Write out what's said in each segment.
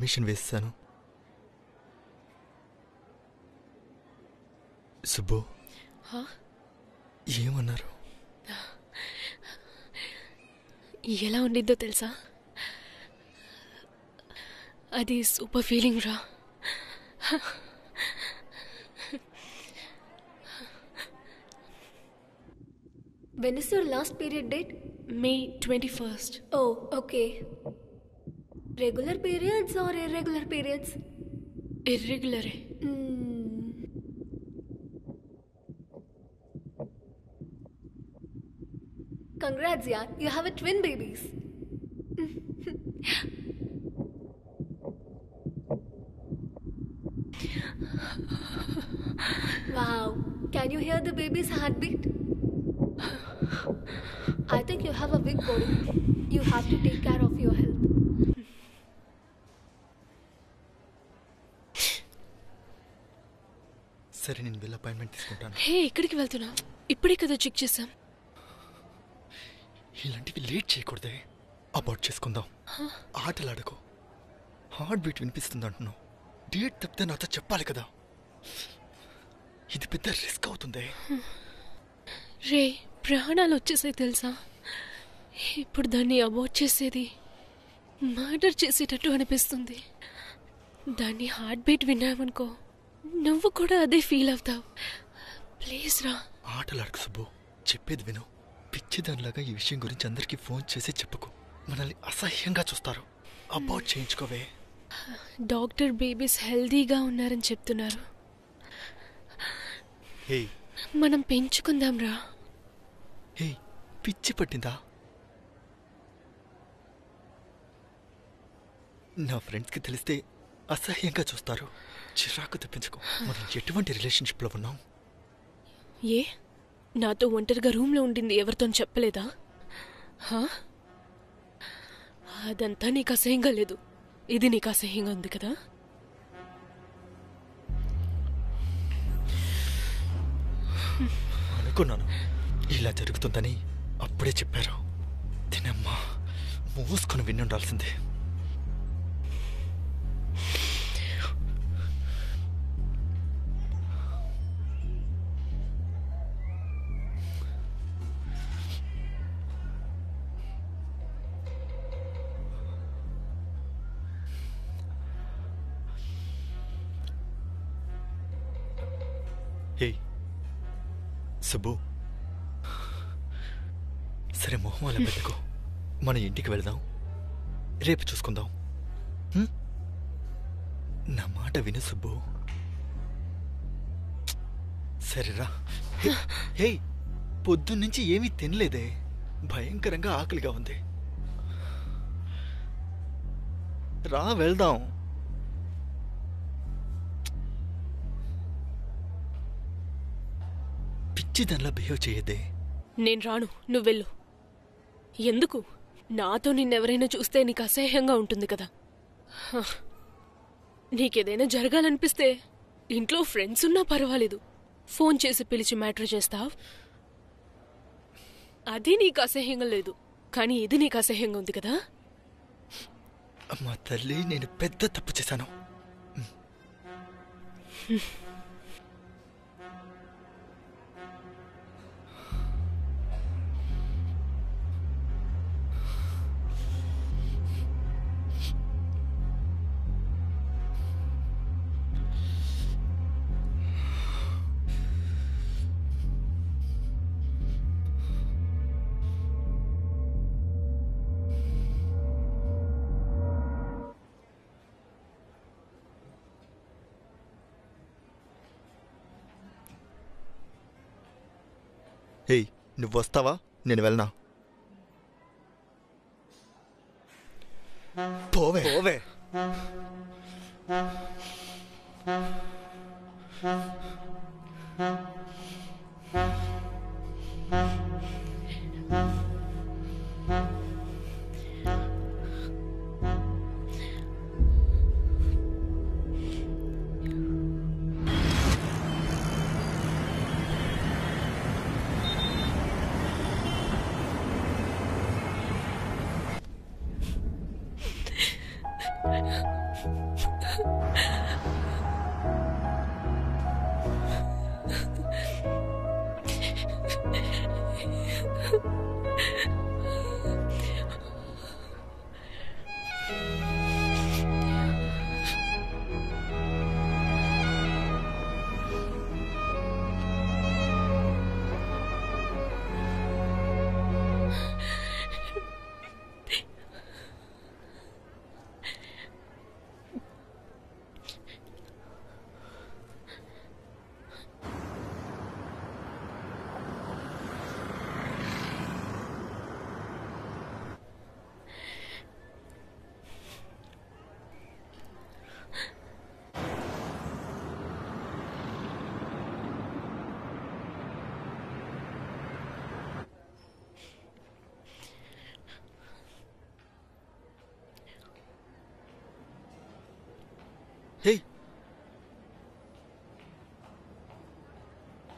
Admission వేస్తాను. సుబ్బు ఏమన్నారు? ఎలా ఉండిందో తెలుసా? అది సూపర్ ఫీలింగ్ రా. When is your last period date? May 21st. Oh, okay. Regular periods or irregular periods? Irregular. Congrats, yaar. You have a twin babies. Wow. Can you hear the baby's heartbeat? I think you have a big body. You have to take care of your health. సరే, నేను వెళ్ళి appointment తీసుకుంటాను. హే, ఎక్కడికి వెళ్తున్నా? ఇప్పుడే కదా check చేసాం. ఇలాంటివి లేట్ చేయకూడదే. అబార్ట్ చేసుకుందాం. ఆటలాడకు. హార్ట్ బీట్ వినిపిస్తుంది అంటున్నావు. డేట్ తప్పితే నాతో చెప్పాలి కదా. ఇది పెద్ద రిస్క్ అవుతుంది. రే, ప్రాణాలు వచ్చేసాయి తెలుసా? ఇప్పుడు దాన్ని అబార్ట్ చేసేది మర్డర్ చేసేటట్టు అనిపిస్తుంది. దాన్ని హార్ట్ బీట్ విన్నామనుకో, నువ్వు కూడా అదే ఫీల్ అవుతావు. ప్లీజ్ రా. ఆటలాడకు సుబ్బు, చెప్పేది విను. పిచ్చిదానిలాగా ఈ విషయం గురించి అందరికీ ఫోన్ చేసి చెప్పుకో. మనల్ని అసహ్యంగా చూస్తారు. అబార్ట్ చేయించుకోవే. డాక్టర్ బేబీస్ హెల్దీగా ఉన్నారని చెప్తున్నారు. మనం పెంచుకుందాం రా. హే, పిచ్చి పట్టిందా? నా ఫ్రెండ్స్కి తెలిస్తే అసహ్యంగా చూస్తారు. చిరాకు తెప్పించుకో. మనం ఎటువంటి రిలేషన్షిప్లో ఉన్నాం? ఏ, నాతో ఒంటరిగా రూమ్లో ఉండింది ఎవరితో చెప్పలేదా? అదంతా నీకు అసహ్యంగా లేదు. ఇది నీకు అసహ్యంగా ఉంది కదా? అనుకున్నాను ఇలా జరుగుతుందని. అప్పుడే చెప్పారు. తినమ్మా, మూసుకొని విని ఉండాల్సిందే. సుబ్బు, సరే మొహం అలా పెట్టుకో. మన ఇంటికి వెళదాం. రేపు చూసుకుందాం. నా మాట విను సుబ్బు. సరేరా. హే, పొద్దున్నుంచి ఏమీ తినలేదే. భయంకరంగా ఆకలిగా ఉంది. రా, వెళ్దాం. పిచ్చిదానిలా బిహేవ్ చేయదే. నేను రాను, నువ్వు వెళ్ళు. ఎందుకు? నాతో నిన్నెవరైనా చూస్తే నీకు అసహ్యంగా ఉంటుంది కదా. నీకేదైనా జరగాలనిపిస్తే ఇంట్లో ఫ్రెండ్స్ ఉన్నా పర్వాలేదు, ఫోన్ చేసి పిలిచి మ్యాటర్ చేస్తావు. అది నీకు అసహ్యంగా లేదు, కానీ ఇది నీకు అసహ్యంగా ఉంది కదా. అమ్మా తల్లి, నేను పెద్ద తప్పు చేశాను. హే, నువ్వు వస్తావా? నేను వెళ్ళనా? పోవే పోవే. హే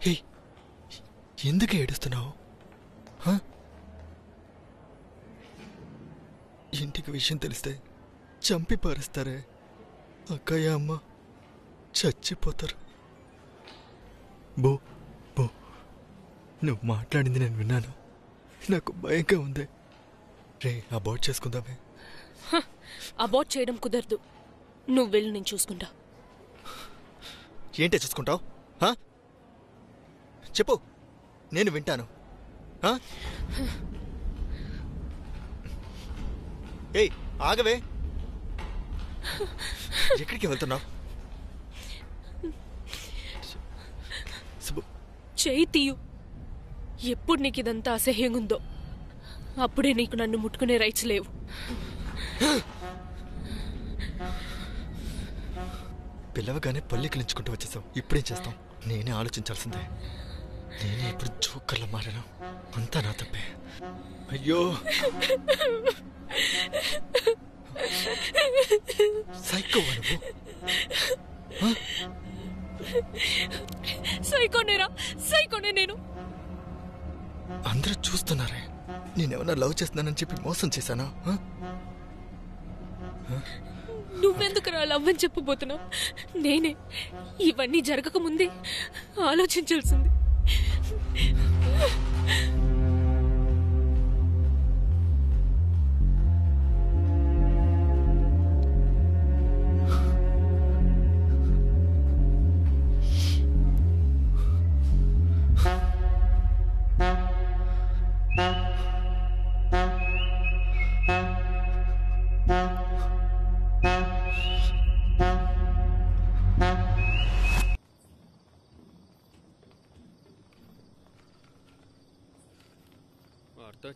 హే ఎందుకు ఏడుస్తున్నావు? ఇంటికి విషయం తెలిస్తే చంపి పారేస్తారే. అక్కయ్య అమ్మ చచ్చిపోతారు. బో బో నువ్వు మాట్లాడింది నేను విన్నాను. నాకు భయంగా ఉంది. రే అబార్ట్ చేసుకుందామే. అబార్ట్ చేయడం కుదరదు. నువ్వు వెళ్ళి నేను చూసుకుంటా. ఏంటే చూసుకుంటావు? చెప్పు, నేను వింటాను. ఏయ్ ఆగవే, ఎక్కడికి వెళ్తున్నావు? చేయి తీయు. ఎప్పుడు నీకు ఇదంతా అసహ్యంగా ఉందో అప్పుడే నీకు నన్ను ముట్టుకునే రైట్స్ లేవు. పిల్లవగానే పల్లికిలించుకుంటూ వచ్చేసావు. ఇప్పుడేం చేస్తాం? నేనే ఆలోచించాల్సిందే. నేనే ఇప్పుడు జోకర్లా మారాను. అంతా నా తప్పే. అయ్యో సైకోవా నువ్వు? సైకోనేరా? సైకోనే నేను. అందరూ చూస్తున్నారే. నేనేమన్నా లవ్ చేస్తున్నానని చెప్పి మోసం చేశానా? నువ్వెందుకు లవ్ అని చెప్పబోతున్నావు? నేనే ఇవన్నీ జరగక ముందే ఆలోచించాల్సింది.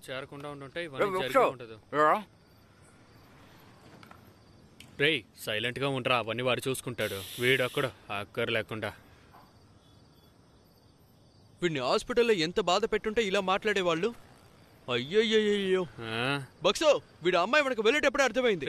చేరకుండా ఉంటే ఇవన్నీ జరిగి ఉండదు. రేయ్ సైలెంట్ గా ఉండరా, అవన్నీ వాడు చూసుకుంటాడు. వీడొక్కడ అక్కర్ లేకుండా. వీడిని హాస్పిటల్లో ఎంత బాధ పెట్టుంటే ఇలా మాట్లాడేవాళ్ళు. అయ్యయ్యో బక్సో, వీడు అమ్మాయి మనకు వెళ్ళేటప్పుడే అర్థమైంది.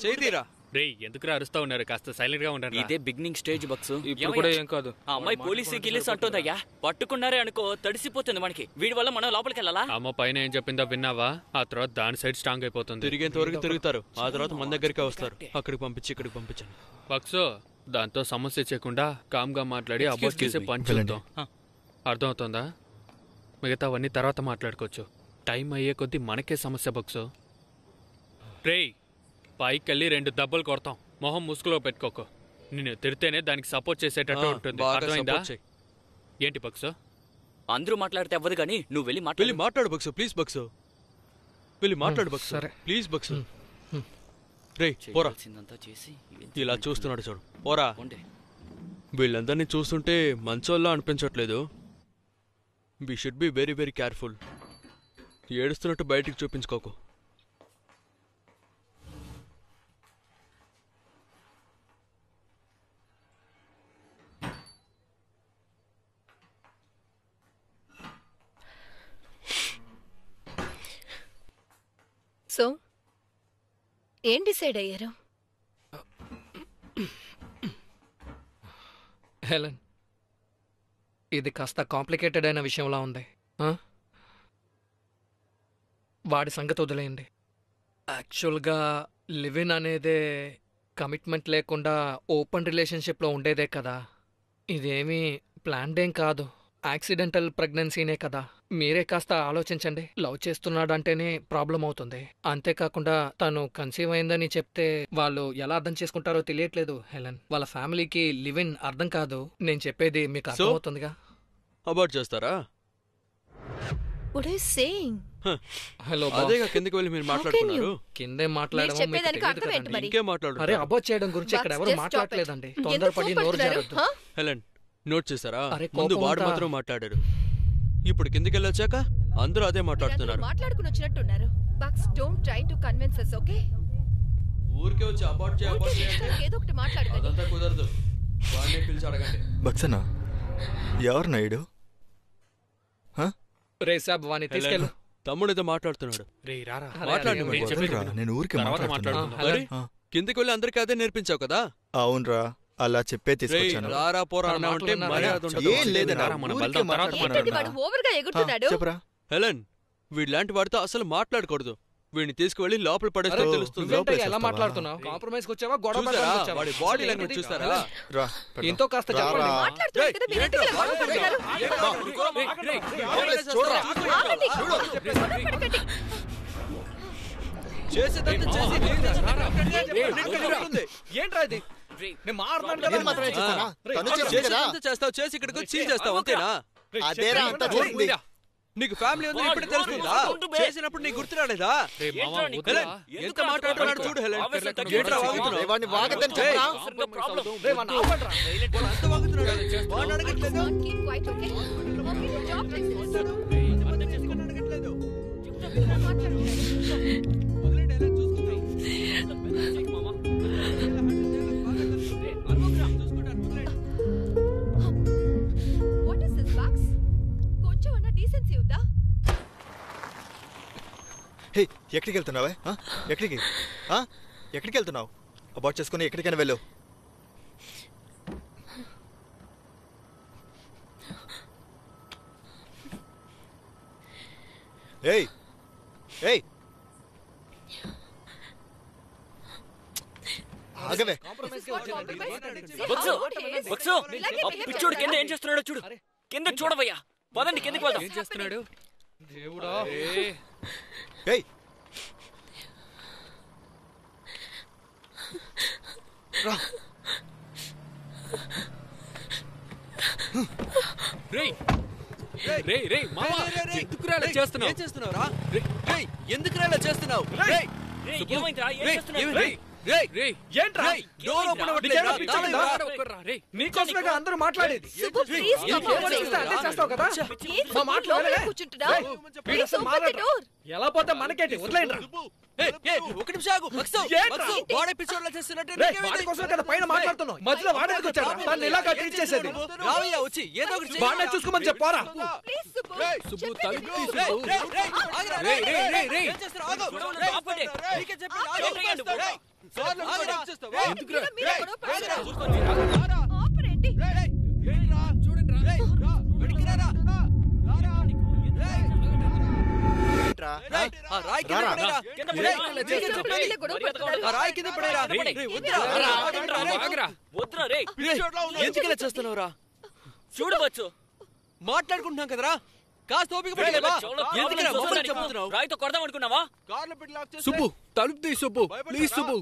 చేతిరా రేయ్ ఎందుకు అరుస్తా ఉన్నారు? కాస్త సైలెంట్ గా ఉండండి. ఇదే బిగినింగ్ స్టేజ్ బక్సు. ఇప్పుడు కూడా ఏం కాదు. ఆ అమ్మాయి పోలీసు గిలీస్ అంటుందయ్యా. పట్టుకున్నారే అనుకో తడిసిపోతుంది మనకి. వీడి వల్ల మనం లోపలికి వెళ్ళాలా? అమ్మ పైన ఏం చెప్పిందో విన్నావా? ఆ తర్వాత దాని సైడ్ స్ట్రాంగ్ అయిపోతుంది. తిరిగేంత వరకు తిరుగుతారు, ఆ తర్వాత మన దగ్గరికి వస్తారు. అక్కడికి పంపించి ఇక్కడికి పంపించాను. బక్సో దాంతో సమస్య చేయకుండా కామ్ గా మాట్లాడి అబార్ట్ చేసే పని చేద్దాం. అర్థమవుతుందా? మిగతావన్నీ తర్వాత మాట్లాడుకోవచ్చు. టైం అయ్యే కొద్దీ మనకే సమస్య బక్సో. రేయ్ పైకి వెళ్ళి 2 దెబ్బలు కొడతాం. మొహం ముసుగులో పెట్టుకోకు. నిన్ను తిడితేనే దానికి సపోర్ట్ చేసేటట్టు ఉంటుంది. అర్థమైందా? ఏంటి బక్సో? అందరూ మాట్లాడితే అవ్వదు కానీ నువ్వు వెళ్ళి మాట్లాడు బక్సు. ప్లీజ్ బక్సు, వెళ్ళి మాట్లాడు బక్సు. ప్లీజ్ బక్సు. రేయ్ పోరా. ఇలా చూస్తున్నాడు చూడు, పోరా. వీళ్ళందరినీ చూస్తుంటే మంచోళ్ళ అనిపించట్లేదు. We should be very very careful. ఏడుస్తున్నట్టు బయటికి చూపించుకోకు. సో ఏం డిసైడ్ అయ్యారు? హెలెన్, ఇది కాస్త కాంప్లికేటెడ్ అయిన విషయంలా ఉంది. వాడి సంగతి వదిలేయండి. యాక్చువల్గా లివ్ ఇన్ అనేదే కమిట్మెంట్ లేకుండా ఓపెన్ రిలేషన్షిప్లో ఉండేదే కదా. ఇదేమీ ప్లాన్డ్ ఏం కాదు. యాక్సిడెంటల్ ప్రెగ్నెన్సీనే కదా. మీరే కాస్త ఆలోచించండి. లవ్ చేస్తున్నాడంటేనే ప్రాబ్లం అవుతుంది. అంతేకాకుండా తను కన్సీవ్ అయిందని చెప్తే వాళ్ళు ఎలా అర్థం చేసుకుంటారో తెలియట్లేదు హెలెన్. వాళ్ళ ఫ్యామిలీకి లివ్ ఇన్ అర్థం కాదు. నేను చెప్పేది మీకు అర్థమవుతుందిగా. అబార్ట్ చేస్తారా? What are you saying? Hello అదేగా కిందకి వెళ్ళి మీరు మాట్లాడుతున్నారు. కిందే మాట్లాడడం మీకు చెప్పేదానికి తెలియదు అర్థం ఏంటి కదండి. మరి? ఇంకేం అరే మాట్లాడుతున్నారు? అబోట్ చేయడం గురించి ఇక్కడ ఎవరు Just stop it. మాట్లాడలేదండి. ఎందుకు తొందరపడి నోరు కోపడుతున్నారు? జారద్దు. Huh? హెలెన్ నోట్ చేశారా? అరే, ముందు కోపం వాడు అంతా- మాత్రం మాట్లాడారు. ఇప్పుడు కిందకి వెళ్ళొచ్చాక అందరూ అదే మాట్లాడుతున్నారు. మాట్లాడుకుని వచ్చినట్టున్నారు. Bucks don't try to convince us, okay? ఊరికే వచ్చి అబార్ట్ చేయాలంటే ఏదో ఒకటి మాట్లాడు. అదంతా కుదరదు. వాడిని పిలిచి అడగండి. బక్సనా ఎవరు నాయుడు? రే సాబ్ వాని తీసుకెళ్ళు. తమ్ముడితో మాట్లాడుతున్నాడు. రే రారా మాట్లాడు అరే, మరి. అరే, చెప్పేది వదలరా, విను. నేను ఊరికే తర్వాత మాట్లాడుతున్నా. మాట్లాడుకుందాం. హలో. మరి కిందకి వెళ్ళి అందరికీ అదే నేర్పించావు కదా. అవునరా, అలా చెప్పే రేయ్ తీసుకొచ్చాను. రారా పోరా మన అన్నావంటే మాటలు విన్నారా? మర్యాద ఉండదు. ఏం లేదన్నా, రారా, మన ఊరికే బలదాం తర్వాత మాట్లాడుతున్నాను. ఏంటది వాడు ఓవర్ గా ఎగురుతున్నాడు? చెప్పరా. హెలెన్ వీళ్ళలాంటి వాడితో అసలు మాట్లాడకూడదు. వీడిని తీసుకువెళ్ళి లోపల పడేస్తే అరే, తెలుస్తుంది. నువ్వేంటో ఎలా లోపలికి మాట్లాడుతున్నావు? కాంప్రమైజ్ వచ్చావా? గొడవ చూసారా? పడడానికి వచ్చావా? వాడి బాడీ లాంగ్వేజ్ చూసారా? రా, పెడదాం. ఎంతో కాస్త రా, చెప్పండి. రా. మాట్లాడుతున్నారు కదా, మీరు ఎందుకు ఇలా గొడవ పడుతున్నారు? చూడరా. ఆగండి. గొడవ పడకండి. చేసేదంతా చేసి ఏంట్రా ఇది? నేను మాట్లాడను కదా. నేను మాత్రమే చేస్తానా? తను చేసింది కదా. చేసేదంతా చేస్తావు, చేసి ఇక్కడికి వచ్చి చీల్ చేస్తావు అంతేనా? అదేరా అంతా చేసింది. నీకు ఫ్యామిలీ ఉందని ఇప్పుడే తెలుస్తుందా? చేసినప్పుడు నీకు గుర్తు రాలేదా? రే మామ, ఏంట్రా నీకు? వద్దురా. హెలెన్, ఎంత మాట్లాడుతున్నాడు చూడు హెలెన్. ఆవేశం ఏంట్రా తగ్గించు. వాగుతున్నావు? వాడిని వాగదని చెప్పరా. అవసరంగా ప్రాబ్లం. రే వాడిని ఆపండ్రా. వాడు అంత వాగుతున్నాడు. వాడిని అడగట్లేదు. Don't keep quiet, okay? Okay, job చేసేస్తారు. వాడిని అడగట్లేదు. వదిలేండి, హెలెన్ చూసుకుందాం. What is this, Bugs? కొంచెం అన్న డీసెన్సీ ఉందా? హే, ఎక్కడికి వెళ్తున్నావే? ఎక్కడికి ఎక్కడికి వెళ్తున్నావు? అబార్ట్ చేసుకుని ఎక్కడికైనా వెళ్ళు. ఏయ్ ఏయ్, ఆగవే. బక్సు, బక్సు, ఆ పిచ్చోడు కింద ఏం చేస్తున్నాడో చూడు. కింద చూడవయ్యా. పదండి కిందకి వెళ్దాం. ఏం చేస్తున్నాడు? దేవుడా. ఏయ్, రా. రేయ్ రేయ్ రేయ్ మామ, ఎందుకురా ఇలా చేస్తున్నావు? ఏం చేస్తున్నావురా? రేయ్, ఎందుకురా ఇలా చేస్తున్నావు? రేయ్, రేయ్, ఏమైందిరా? ఏం రేయ్, చేస్తున్నావు? రేయ్, రేయ్, రేయ్ ఏంట్రా? రేయ్, డోర్ ఓపెన్ నీకేమైనా అవ్వట్లేదురా? పిచ్చి ఉందా? రేయ్ నీకోసమేగా అందరూ మాట్లాడేది. సుబ్బు, please come నీకేం out. అనిపిస్తే అదే చేస్తావు కదా. ఏం మా సుబ్బు, మాటలు లోపలే వినలే? కూర్చుంటున్నావు? రేయ్, వీడు Please అసలు open the మాట్లాడరా. door. ఎలా పోతే మనకేంటి? వదిలేయండిరా. ఏయ్, ఏయ్, ఒక నిమిషం ఆగు. బక్సు, ఏంట్రా? బక్సు, వాడే పిచ్చోడ్లా చేస్తున్నట్టే రేయ్, నీకేమైంది? వాడి కోసమే కదా పైన మాట్లాడుతున్నావు. మధ్యలో వాడేందుకు వచ్చాడు? తను ఇలాగా ట్రీట్ చేసేది. రావయ్యా వచ్చి ఏదో ఒకటి చెయ్యి. వాడినే చూసుకోమని చెప్పారా? Please, సుబ్బు. సుబ్బు, చెప్పేది తలుపు విను. తీసి రేయ్, రేయ్, రేయ్, ఆగురా, రేయ్, రేయ్, రేయ్, రేయ్. ఏం చేస్తున్నావు? ఆగు. గొడవలు రేయ్, ఆపండి. నీకే చెప్పాను, ఆగు. ఏంటయ్యా? రేయ్, సార్లు ఆగురా. రేయ్, ఎందుకురా? మీరే రేయ్, గొడవ ఆగురా. పడుతున్నారు. ఆపరేంటి? రేయ్, రేయ్, రా, చూడండి రా. రేయ్, రా, వెనక్కి రారా. రారా. రేయ్, ఏంట్రా? రేయ్, ఆ రాయి కింద రారా. పడేరా. కింద రేయ్, పడేరా. నీకే చెప్పాను. వీళ్ళే గొడవ పడుతున్నారు. ఆ రాయి కింద పడేరా. రేయ్, రేయ్, వద్దురా. ఆగరా, ఆగరా, ఆగరా, ఆగరా. వద్దురా రేయ్. రేయ్, ఎందుకు ఇలా చేస్తున్నావురా? చూడు బచ్చు. మాట్లాడుకుంటున్నాం కదరా, కాస్త ఓపిక పడలేవా? చెవులో ఎందుకురా ప్రాబ్లం మమ్మల్ని చూస్తాను. చెప్తున్నావు? రాయితో కొడదాం అనుకున్నావా? కార్లో పెట్టి లాక్ చేస్తే సుబ్బు, తలుపు తీ సుబ్బు, ప్లీజ్ సుబ్బు.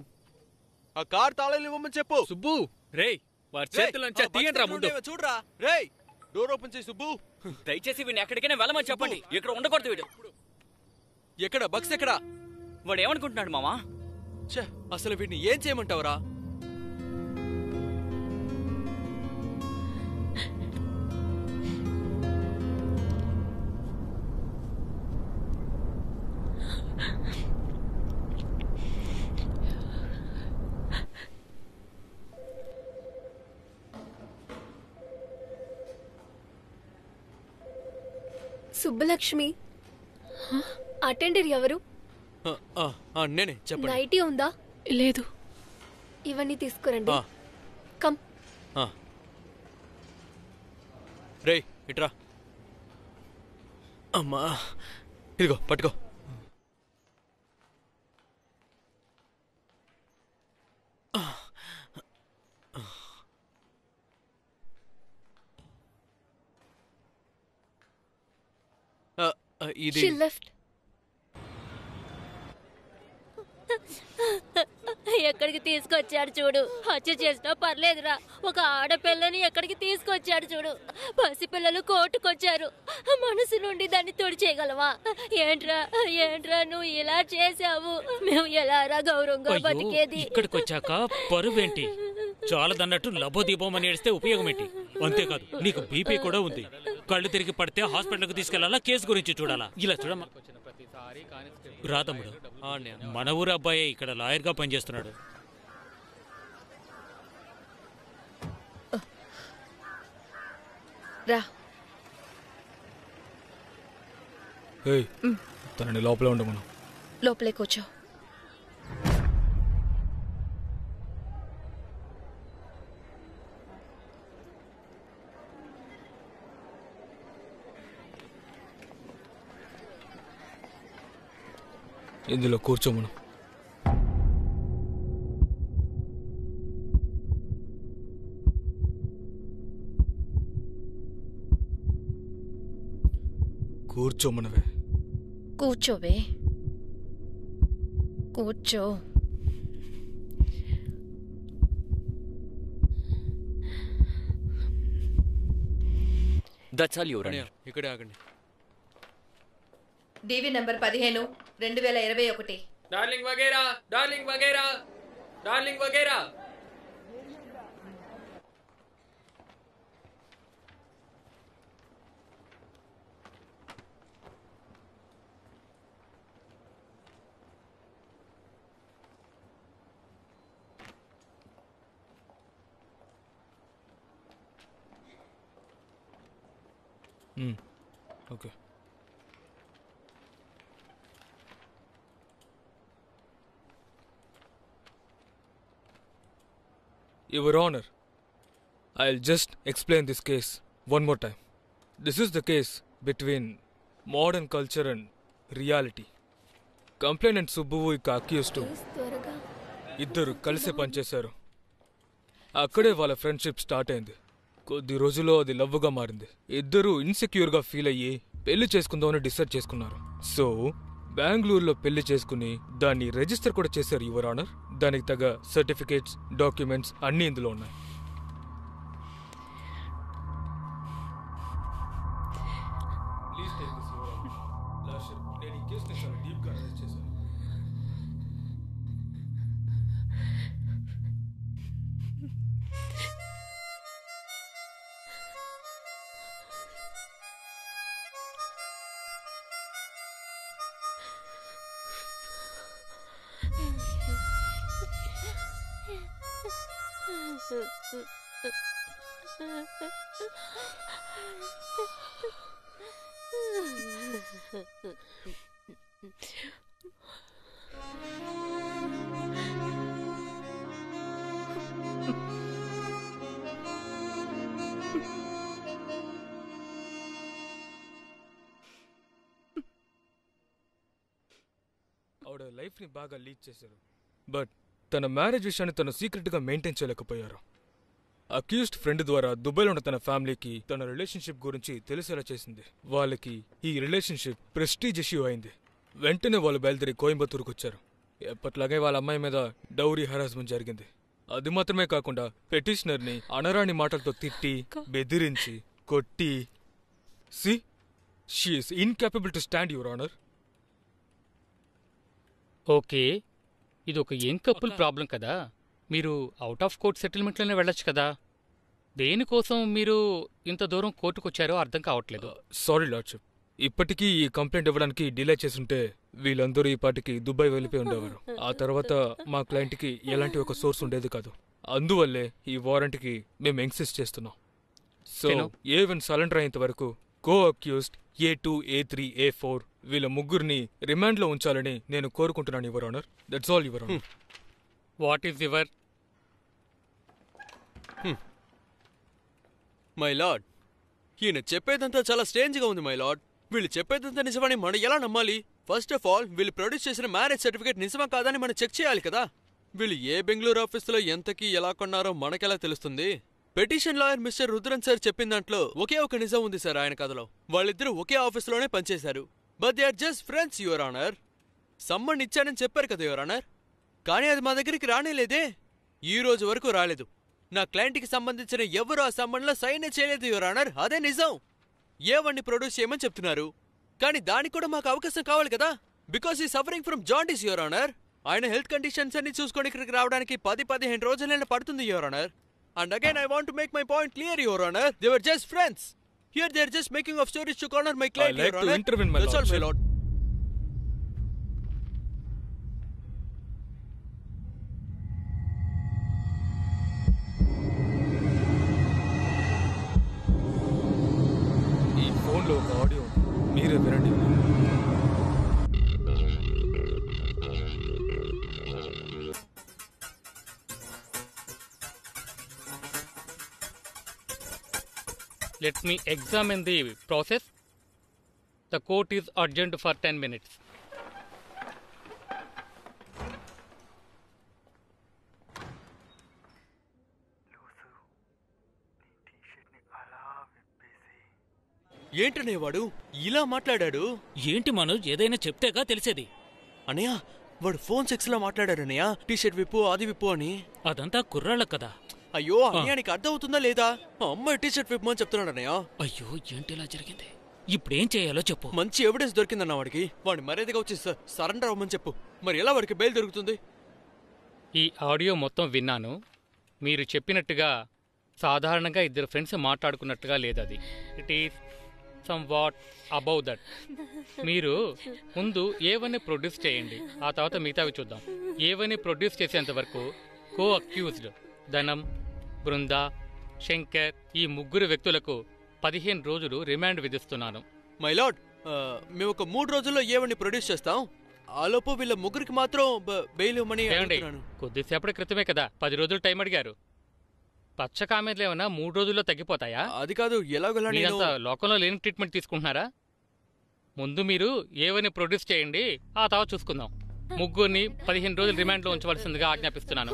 ఆ కార్ తాళాలు ఇవ్వమని చెప్పు. సుబ్బు, రేయ్ వాడి రేయ్, చేతుల్లోంచి ఆ తీయండిరా బకెట్ ముందు. ఉండేవో చూడురా. రేయ్, డోర్ ఓపెన్ చేయి సుబ్బు. దయచేసి వీడిని ఎక్కడికైనా వెళ్ళమని చెప్పండి. ఇక్కడ ఉండకూడదు వీడు. ఎక్కడ బక్స్ ఎక్కడ? వాడు ఏమనుకుంటున్నాడు మామా? ఛే, అసలు వీడిని ఏం చేయమంటావురా? సుబ్బలక్ష్మి అటెండర్ ఎవరు? ఆ, ఆ, ఆ, నేనే చెప్పండి. నైటీ ఉందా? లేదు. ఇవన్నీ తీసుకురండి. ఆ, కమ్. ఆ. రేయ్, ఇట్రా. అమ్మా, ఇదిగో పట్టుకో. ఇది She left. ఎక్కడికి తీసుకొచ్చాడు చూడు. హత్య చేసినా పర్లేదురా, ఒక ఆడపిల్లని ఎక్కడికి తీసుకొచ్చాడు చూడు. పసిపిల్లలు కోర్టుకొచ్చారు, మనసు నుండి దాన్ని తుడిచేయగలవా? ఏంట్రా ఏంట్రా నువ్వు ఇలా చేసావు? మేము ఎలారా గౌరవంగా బతికేది? ఇక్కడికి వచ్చాక పరువేంటి చాలదన్నట్టు లబోదీపం అని ఏడిస్తే ఉపయోగం ఏంటి? అంతేకాదు నీకు బీపీ కూడా ఉంది. కళ్ళు తిరిగి పడితే హాస్పిటల్కి తీసుకెళ్లాలా, కేసు గురించి చూడాలా? ఇలా చూడమ్మా. రా తమ్ముడు, మన ఊరు అబ్బాయి ఇక్కడ లాయర్గా పనిచేస్తున్నాడు. రా. తనని లోపల ఉండమను. లోపలే కూర్చో. ఇందులో కూర్చోమను. కూర్చోమనవే. కూర్చోవే, కూర్చో. That's all your honour. ఇక్కడే ఆగండి. DV number 15 2021. డార్లింగ్ వగేరా, డార్లింగ్ వగేరా, డార్లింగ్ వగేరా. Okay. Your Honor, I'll just explain this case one more time. This is the case between modern culture and reality. Complainant సుబ్బువు ఇక అక్యూస్డ్ ఇద్దరు కలిసి పనిచేశారు. అక్కడే వాళ్ళ ఫ్రెండ్షిప్ స్టార్ట్ అయింది. కొద్ది రోజుల్లో అది లవ్గా మారింది. ఇద్దరు ఇన్సెక్యూర్గా ఫీల్ అయ్యి పెళ్లి చేసుకుందామని డిసైడ్ చేసుకున్నారు. సో బెంగళూరులో పెళ్లి చేసుకుని దాన్ని రిజిస్టర్ కూడా చేశారు యువర్ ఆనర్. దానికి తగ్గ సర్టిఫికేట్స్, డాక్యుమెంట్స్ అన్నీ ఇందులో ఉన్నాయి. ఆవిడ లైఫ్ని బాగా లీడ్ చేశారు. బట్ తన మ్యారేజ్ విషయాన్ని తను సీక్రెట్గా మెయింటైన్ చేయలేకపోయారు. అక్యూస్డ్ ఫ్రెండ్ ద్వారా దుబాయ్లో ఉన్న తన ఫ్యామిలీకి తన రిలేషన్షిప్ గురించి తెలిసేలా చేసింది. వాళ్ళకి ఈ రిలేషన్షిప్ ప్రెస్టీజ్ ఇష్యూ అయింది. వెంటనే వాళ్ళు బయలుదేరి కోయంబత్తూరుకు వచ్చారు. ఎప్పట్లాగే వాళ్ళ అమ్మాయి మీద డౌరీ హెరాస్మెంట్ జరిగింది. అది మాత్రమే కాకుండా పెటిషనర్ని అనరాని మాటలతో తిట్టి, బెదిరించి, కొట్టి. See she is incapable to stand your honour. Okay, ఇది ఒక యంగ్ కపుల్ ప్రాబ్లం కదా. మీరు అవుట్ ఆఫ్ కోర్ట్ సెటిల్మెంట్లోనే వెళ్ళొచ్చు కదా. దేనికోసం మీరు ఇంత దూరం కోర్టుకు వచ్చారో అర్థం కావట్లేదు. సారీ లార్డ్షిప్, ఇప్పటికీ ఈ కంప్లైంట్ ఇవ్వడానికి డిలే చేస్తుంటే వీళ్ళందరూ ఈ పాటికి దుబాయ్ వెళ్ళిపోయి ఉండేవారు. ఆ తర్వాత మా క్లయింట్కి ఎలాంటి ఒక సోర్స్ ఉండేది కాదు. అందువల్లే ఈ వారంట్కి మేము ఎన్సిస్ట్ చేస్తున్నాం. సో A1 సరెండర్ అయ్యేంత వరకు కో అక్యూస్డ్ A2, A3, A4 వీళ్ళ ముగ్గురిని రిమాండ్లో ఉంచాలని నేను కోరుకుంటున్నాను your honour. That's all your honour. What is your? My lord, ఈయన చెప్పేదంతా చాలా స్ట్రేంజ్గా ఉంది మై లార్డ్. వీళ్ళు చెప్పేదంతా నిజమని మనం ఎలా నమ్మాలి? ఫస్ట్ ఆఫ్ ఆల్ వీళ్ళు ప్రొడ్యూస్ చేసిన మ్యారేజ్ సర్టిఫికేట్ నిజమా కాదని మనం చెక్ చేయాలి కదా. వీళ్ళు ఏ బెంగళూరు ఆఫీసులో ఎంతకి ఎలా కొన్నారో మనకెలా తెలుస్తుంది? Petition lawyer mister Rudran sir చెప్పిన దాంట్లో ఒకే ఒక నిజం ఉంది సార్. ఆయన కథలో వాళ్ళిద్దరూ ఒకే ఆఫీసులోనే పనిచేశారు. But they are just friends your honour. Summon ఇచ్చానని చెప్పారు కదా యువర్ ఆనర్, కానీ అది మా దగ్గరికి రానేలేదే. ఈ రోజు వరకు రాలేదు. నా క్లయింట్కి సంబంధించిన ఎవరు ఆ సమ్మన్లో సైన్ చేయలేదు యువర్ ఆనర్. అదే నిజం. ఏవన్నీ ప్రొడ్యూస్ చేయమని చెప్తున్నారు, కానీ దానికి కూడా మాకు అవకాశం కావాలి కదా. బికాస్ ఈ suffering from jaundice your honour. ఆయన హెల్త్ కండిషన్స్ అన్ని చూసుకొని ఇక్కడికి రావడానికి 10-15 రోజులైనా పడుతుంది your honour. And again I want to make my point clear your honour. They were just friends. Here they are just making of stories to corner my client your honour. That's all my lord. ఈ ఫోన్లో ఒక audio మీరే వినండి. Let me examine the process. The court is adjourned for 10 minutes. ఏంటనేవాడు ఇలా మాట్లాడాడు? ఏంటి మనోజ్, ఏదైనా చెప్తేగా తెలిసేది. అనయ్య, వాడు ఫోన్ సెక్స్ లో మాట్లాడాడు అన్నయ్య. టీషర్ట్ విప్పు, అది విప్పు అని. అదంతా కుర్రాళ్ళ కదా. అయ్యో అన్నయ్య, నీకు అర్థం అవుతుందా లేదా? అమ్మాయి టీషర్ట్ విప్పు అని చెప్తున్నాడు అన్నయ్య. అయ్యో, ఏంటి ఇలా జరిగింది? ఇప్పుడేం చేయాలో చెప్పు. మంచి ఎవిడెన్స్ దొరికిందన్న వాడికి. వాడిని మర్యాదగా వచ్చి సరెండర్ అవ్వమని చెప్పు. మరి ఎలా వాడికి బెయిల్ దొరుకుతుంది? ఈ ఆడియో మొత్తం విన్నాను. మీరు చెప్పినట్టుగా సాధారణంగా ఇద్దరు ఫ్రెండ్స్ మాట్లాడుకున్నట్టుగా లేదు. అది it is some what above that. మీరు ముందు ఏవన్నీ ప్రొడ్యూస్ చేయండి, ఆ తర్వాత మిగతావి చూద్దాం. ఏవన్నీ ప్రొడ్యూస్ చేసేంత వరకు కో అక్యూజ్డ్ ధనం, బృందా, శంకర్ ఈ ముగ్గురు వ్యక్తులకు 15 రోజులు రిమాండ్ విధిస్తున్నాను. మై లార్డ్, మేము ఒక 3 రోజుల్లో ఏవన్నీ ప్రొడ్యూస్ చేస్తాం. ఆలోపు వీళ్ళ ముగ్గురికి మాత్రం బెయిల్ ఇవ్వమని అడుగుతున్నాను. కొద్దిసేపటి క్రితమే కదా 10 రోజులు టైం అడిగారు. పచ్చ కామెర్లు ఏమన్నా 3 రోజుల్లో తగ్గిపోతాయా? అది కాదు, ఎలాగోలా మీరంతా లోకంలో లేని ట్రీట్మెంట్ తీసుకుంటున్నారా? ముందు మీరు ఏవని ప్రొడ్యూస్ చేయండి, ఆ తర్వాత చూసుకుందాం. ముగ్గురిని 15 రోజులు రిమాండ్లో ఉంచవలసిందిగా ఆజ్ఞాపిస్తున్నాను.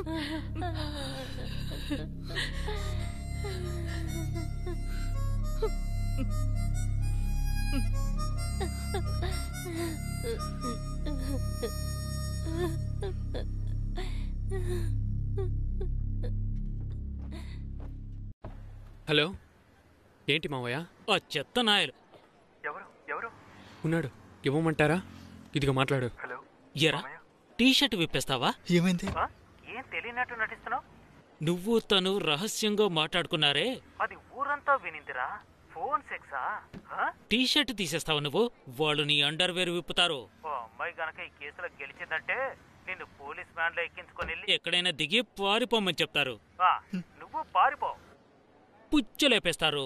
హలో, ఏంటి మావయ్య? ఆ చెత్త నాయలు ఎవరు ఉన్నాడు, ఇవ్వమంటారా? ఇదిగో మాట్లాడు. ఎరా టీషర్ట్ విప్పేస్తావా? ఏమైంది? ఏం తెలియనట్టు నటిస్తున్నావు? నువ్వు తను రహస్యంగా మాట్లాడుకున్నారే, అది ఊరంతా వినిందిరా. ఫోన్ సెక్సా? టీషర్ట్ తీసేస్తావా నువ్వు? వాళ్ళు నీ అండర్వేర్ విప్పుతారు. ఓ అమ్మాయి గనక ఈ కేసులో గెలిచిందంటే నిన్ను పోలీస్ వ్యాన్ లో ఎక్కించుకొని వెళ్ళి ఎక్కడైనా దిగి పారిపోమని చెప్తారు. నువ్వు పారిపో, పుచ్చలేపేస్తారు.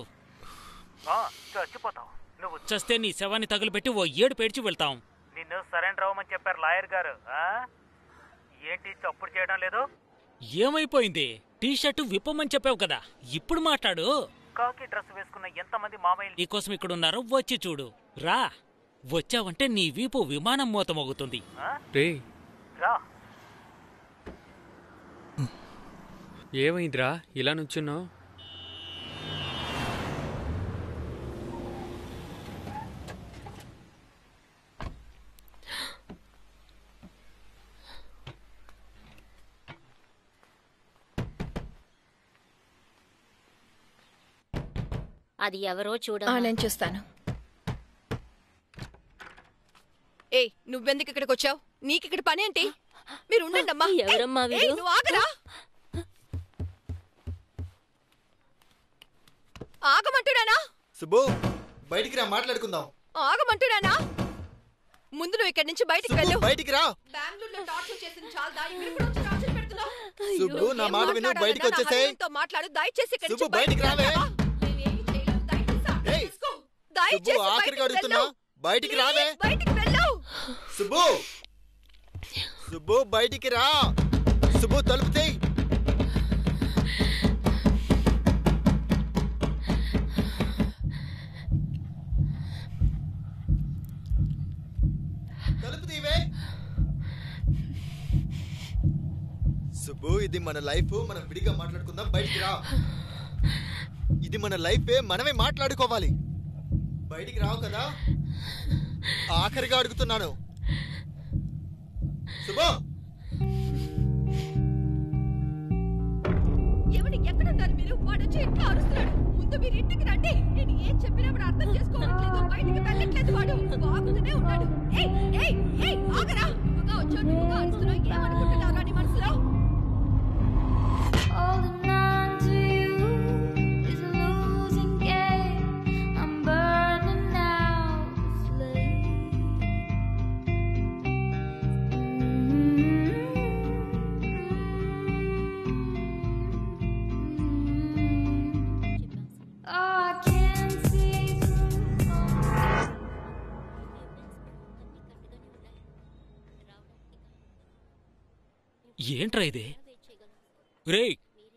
చచ్చిపోతావు. నువ్వు చస్తే నీ శవాన్ని తగులుపెట్టి ఓ 7 పేడ్చి వెళ్తాం. నిన్ను సరెండర్ అవ్వమని చెప్పారు లాయర్ గారు. ఏంటి చప్పుడు చేయడం లేదు? ఏమైపోయింది? టీషర్ట్ విప్పమని చెప్పావు కదా, ఇప్పుడు మాట్లాడు. కాకి డ్రెస్ వేసుకున్న ఎంతమంది మామయ్యలు నీకోసం ఇక్కడున్నారో వచ్చి చూడు. రా, వచ్చావంటే నీ వీపు విమానం మోతమోగుతుంది. రా. ఏమైందిరా ఇలా నుంచున్నావు? అది ఎవరో చూడ. నేను చూస్తాను. ఏయ్, నువ్వెందుకు ఇక్కడికి వచ్చావు? నీకు ఇక్కడ పని ఏంటి? మీరు ఉండండమ్మా. ఎవరమ్మా వీరు? నువ్వు ఆగరా? ఆగమంటున్నానా? సుబ్బు, బయటికి రా, మాట్లాడుకుందాం. ఆగమంటున్నానా? ముందు నువ్వు ఇక్కడి నుంచి బయటికి వెళ్ళు. బయటికి రా. బెంగళూరులో టార్చర్ చేసింది చాలదా? ఇక్కడ వచ్చి టార్చర్ పెడుతున్నావు. సుబ్బు, నా మాట విను, బయటికి వచ్చేసేయ్. మాట్లాడు, దయచేసి ఇక్కడి నుంచి సుబ్బు, బయటికి రావే. సుబ్బు, ఆఖరికి అడుగుతున్నా, బయటికి రావే. బయటికి వెళ్ళు. సుబ్బు, సుబ్బు, బయటికి రా. సుబ్బు, తలుపు తీయ్. తలుపు తీవే. సుబ్బు, ఇది మన లైఫ్, మనం విడిగా మాట్లాడుకుందాం. బయటికి రా. ఇది మన లైఫ్, మనమే మాట్లాడుకోవాలి. బయటికి రావు కదా. ఆఖరిగా అడుగుతున్నాను. శుభం, ఏమండి ఎక్కడున్నారు మీరు? వాడు వచ్చి ఇంట్లో అరుస్తున్నాడు. ముందు మీరు ఇంటికి రండి. నేను ఏం చెప్పినప్పుడు అర్థం చేసుకోవట్లేదు. బయటికి వెళ్ళట్లేదు. వాడు బాగుతూనే ఉన్నాడు. ఏయ్ ఏయ్ ఏయ్ ఆగరా! నువ్వుగా వచ్చావు, నువ్వుగా అరుస్తున్నావు. ఏమనుకుంటున్నారా నీ మనసులో? ఏంట్రా ఇది? రే,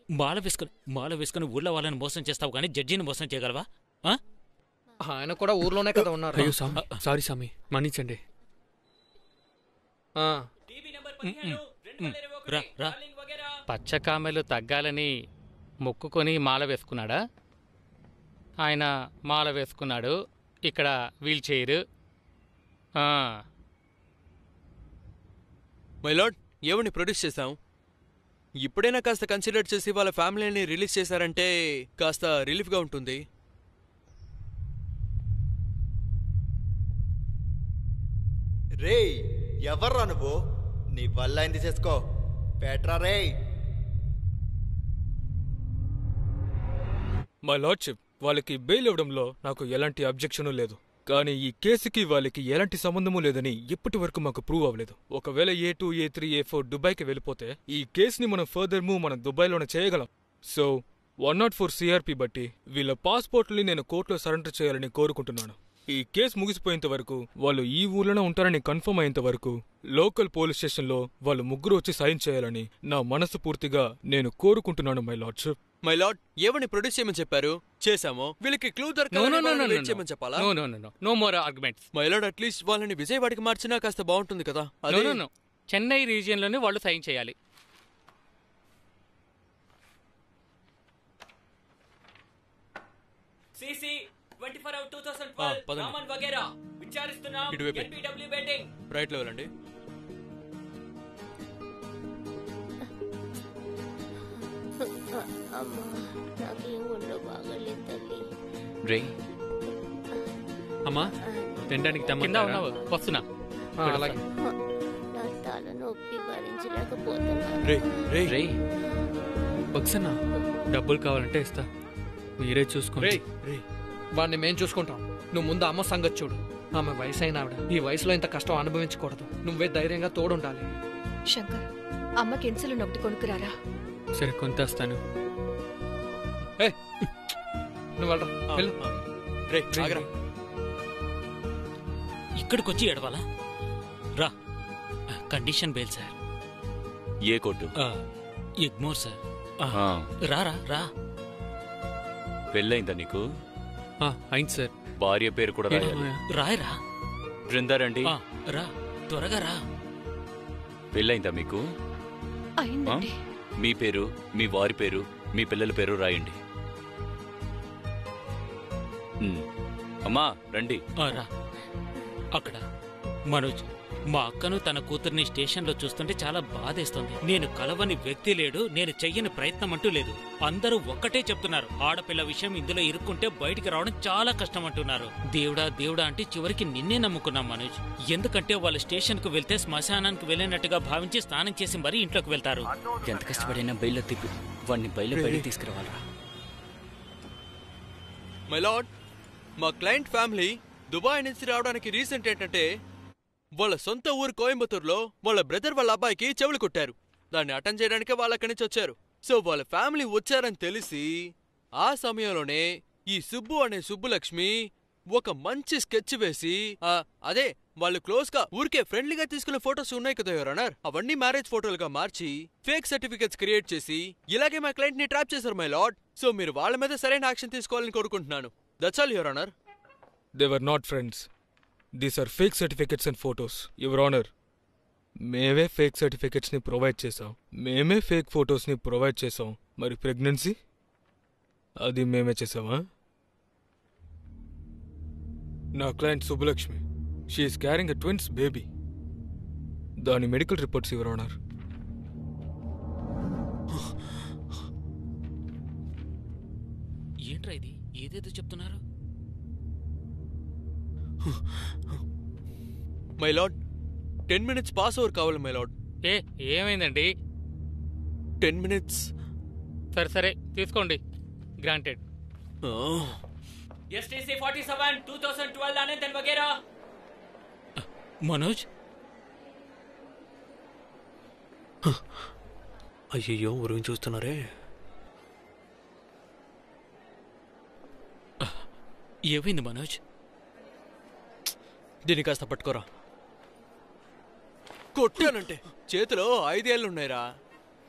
మాల వేసుకుని ఊళ్ళో వాళ్ళని మోసం చేస్తావు కానీ జడ్జిని మోసం చేయగలవా? ఆయన కూడా ఊర్లోనే కదా ఉన్నారు. అయ్యో సారీ స్వామి, మన్నించండి. పచ్చకామెలు తగ్గాలని మొక్కుకొని మాల వేసుకున్నాడా? ఆయన మాల వేసుకున్నాడు. ఇక్కడ వీల్ చైర్. మై లార్డ్, ఏమని ప్రొడ్యూస్ చేశాం? ఇప్పుడైనా కాస్త కన్సిడర్ చేసి వాళ్ళ ఫ్యామిలీని రిలీజ్ చేశారంటే కాస్త రిలీఫ్గా ఉంటుంది. రే ఎవర్రా నువ్వు? నీ వల్ల అయింది చేసుకో. పేట్రా రే. మై లార్డ్షిప్, వాళ్ళకి బెయిల్ ఇవ్వడంలో నాకు ఎలాంటి అబ్జెక్షన్ లేదు. కానీ ఈ కేసుకి వాళ్ళకి ఎలాంటి సంబంధము లేదని ఇప్పటి వరకు మాకు ప్రూవ్ అవ్వలేదు. ఒకవేళ A2, A3, A4 దుబాయ్కి వెళ్ళిపోతే ఈ కేసుని మనం ఫర్దర్ మూవ్ మనం దుబాయ్లోనే చేయగలం. సో 104 CRP బట్టి వీళ్ళ పాస్పోర్ట్ని నేను కోర్టులో సరెండర్ చేయాలని కోరుకుంటున్నాను. ఈ కేసు ముగిసిపోయేంత వరకు, వాళ్ళు ఈ ఊర్లోనే ఉంటారని కన్ఫర్మ్ అయ్యేంత వరకు లోకల్ పోలీస్ స్టేషన్లో వాళ్ళు ముగ్గురు వచ్చి సైన్ చేయాలని నా మనసు పూర్తిగా నేను కోరుకుంటున్నాను మై లార్డ్షిప్. మై లార్డ్, ఏమని ప్రొడ్యూస్ చేయమని చెప్పారు? చేశాము. వీళ్ళకి క్లూ దొరకాలని చెప్పాలా? No more arguments. My lord, at least వాళ్ళని విజయవాడకి మార్చినా కాస్త బాగుంటుంది కదా. నో చెన్నై రీజియన్లోనే వాళ్ళు సైన్ చేయాలి. రైట్లో వెళ్ళండి. అమ్మా, తినడానికి వస్తున్నా. బక్సన్నా, డబ్బులు కావాలంటే ఇస్తా, మీరే చూసుకోండి. వాడిని మేం చూసుకుంటాం. నువ్వు ముందు అమ్మ సంగతి చూడు. ఆమె వయసు అయిన ఆవిడ ఈ వయసులో ఇంత కష్టం అనుభవించకూడదు. నువ్వే ధైర్యంగా తోడుండాలి. శంకర్, అమ్మకి ఎన్సులు నొక్కి కొనుక్కురారా. సరే, కొంతేస్తాను. నువ్వు ఇక్కడికొచ్చి ఎడవాలా? రా. Condition bail sir. ఏ కోర్టు? ఎగ్మోర్ సార్. రారా రా. పెళ్ళైందా నీకు? అయింది సార్. భార్య పేరు కూడా రాయాలి. రాయరా. బృందారండి, రా త్వరగా రా. పెళ్ళైందా మీకు? మీ పేరు, మీ వారి పేరు, మీ పిల్లల పేరు రాయండి. అమ్మా రండి. రా. అక్కడ మనోజ్, మా అక్కను తన కూతుర్ని స్టేషన్లో చూస్తుంటే చాలా బాధేస్తుంది. నేను కలవని వ్యక్తి లేడు, నేను చెయ్యని ప్రయత్నం అంటూ లేదు. అందరూ ఒక్కటే చెప్తున్నారు, ఆడపిల్ల విషయం ఇందులో ఇరుక్కుంటే బయటికి రావడం చాలా కష్టం అంటున్నారు. దేవుడా దేవుడా అంటే చివరికి నిన్నే నమ్ముకున్నాం మనోజ్. ఎందుకంటే వాళ్ళు స్టేషన్ కు వెళ్తే శ్మశానానికి వెళ్ళినట్టుగా భావించి స్నానం చేసి మరీ ఇంట్లోకి వెళ్తారు. ఎంత కష్టపడినా బయలు తిప్పి వాడిని బయలు తీసుకురావాలా? మై లార్డ్, మా క్లయింట్ ఫ్యామిలీ దుబాయ్ నుంచి రావడానికి రీజన్ ఏంటంటే వాళ్ళ సొంత ఊరు కోయంబత్తూరులో వాళ్ళ బ్రదర్ వాళ్ళ అబ్బాయికి చెవులు కొట్టారు. దాన్ని అటెండ్ చేయడానికి వాళ్ళు అక్కడి నుంచి వచ్చారు. సో వాళ్ళ ఫ్యామిలీ వచ్చారని తెలిసి ఆ సమయంలోనే ఈ సుబ్బు అనే సుబ్బులక్ష్మి ఒక మంచి స్కెచ్ వేసి, అదే వాళ్ళు క్లోజ్ గా ఊరికే ఫ్రెండ్లీగా తీసుకున్న ఫోటోస్ ఉన్నాయి కదా యువర్ ఆనర్, అవన్నీ మ్యారేజ్ ఫోటోలుగా మార్చి ఫేక్ సర్టిఫికెట్స్ క్రియేట్ చేసి ఇలాగే మా క్లయింట్ ని ట్రాప్ చేశారు మై లార్డ్. సో మీరు వాళ్ళ మీద సరైన యాక్షన్ తీసుకోవాలని కోరుకుంటున్నాను. That's all your honour. They were not friends. These are fake certificates and photos. Your Honor, మేమే ఫేక్ సర్టిఫికెట్స్ని ప్రొవైడ్ చేసాం, మేమే ఫేక్ ఫొటోస్ని ప్రొవైడ్ చేసాం. మరి ప్రెగ్నెన్సీ అది మేమే చేసామా? నా client Subbalakshmi, she is carrying a twins baby. దాని మెడికల్ రిపోర్ట్స్ యువర్ ఆనర్. ఏంట్రా ఇది, ఏదేదో చెప్తున్నారు? My lord, 10 minutes pass over కావాలి మై లార్డ్. ఏమైందండి? 10 minutes. సరే సరే తీసుకోండి, గ్రాంటెడ్. STC 47 2012 आनंद वगैरह. మనోజ్, అయ్యయ్యో ఊరిని చూస్తున్నారే. ఏమైంది మనోజ్? దీన్ని కాస్త పట్టుకోరా. కొట్టానంటే చేతిలో 5 ఏళ్ళున్నాయిరా,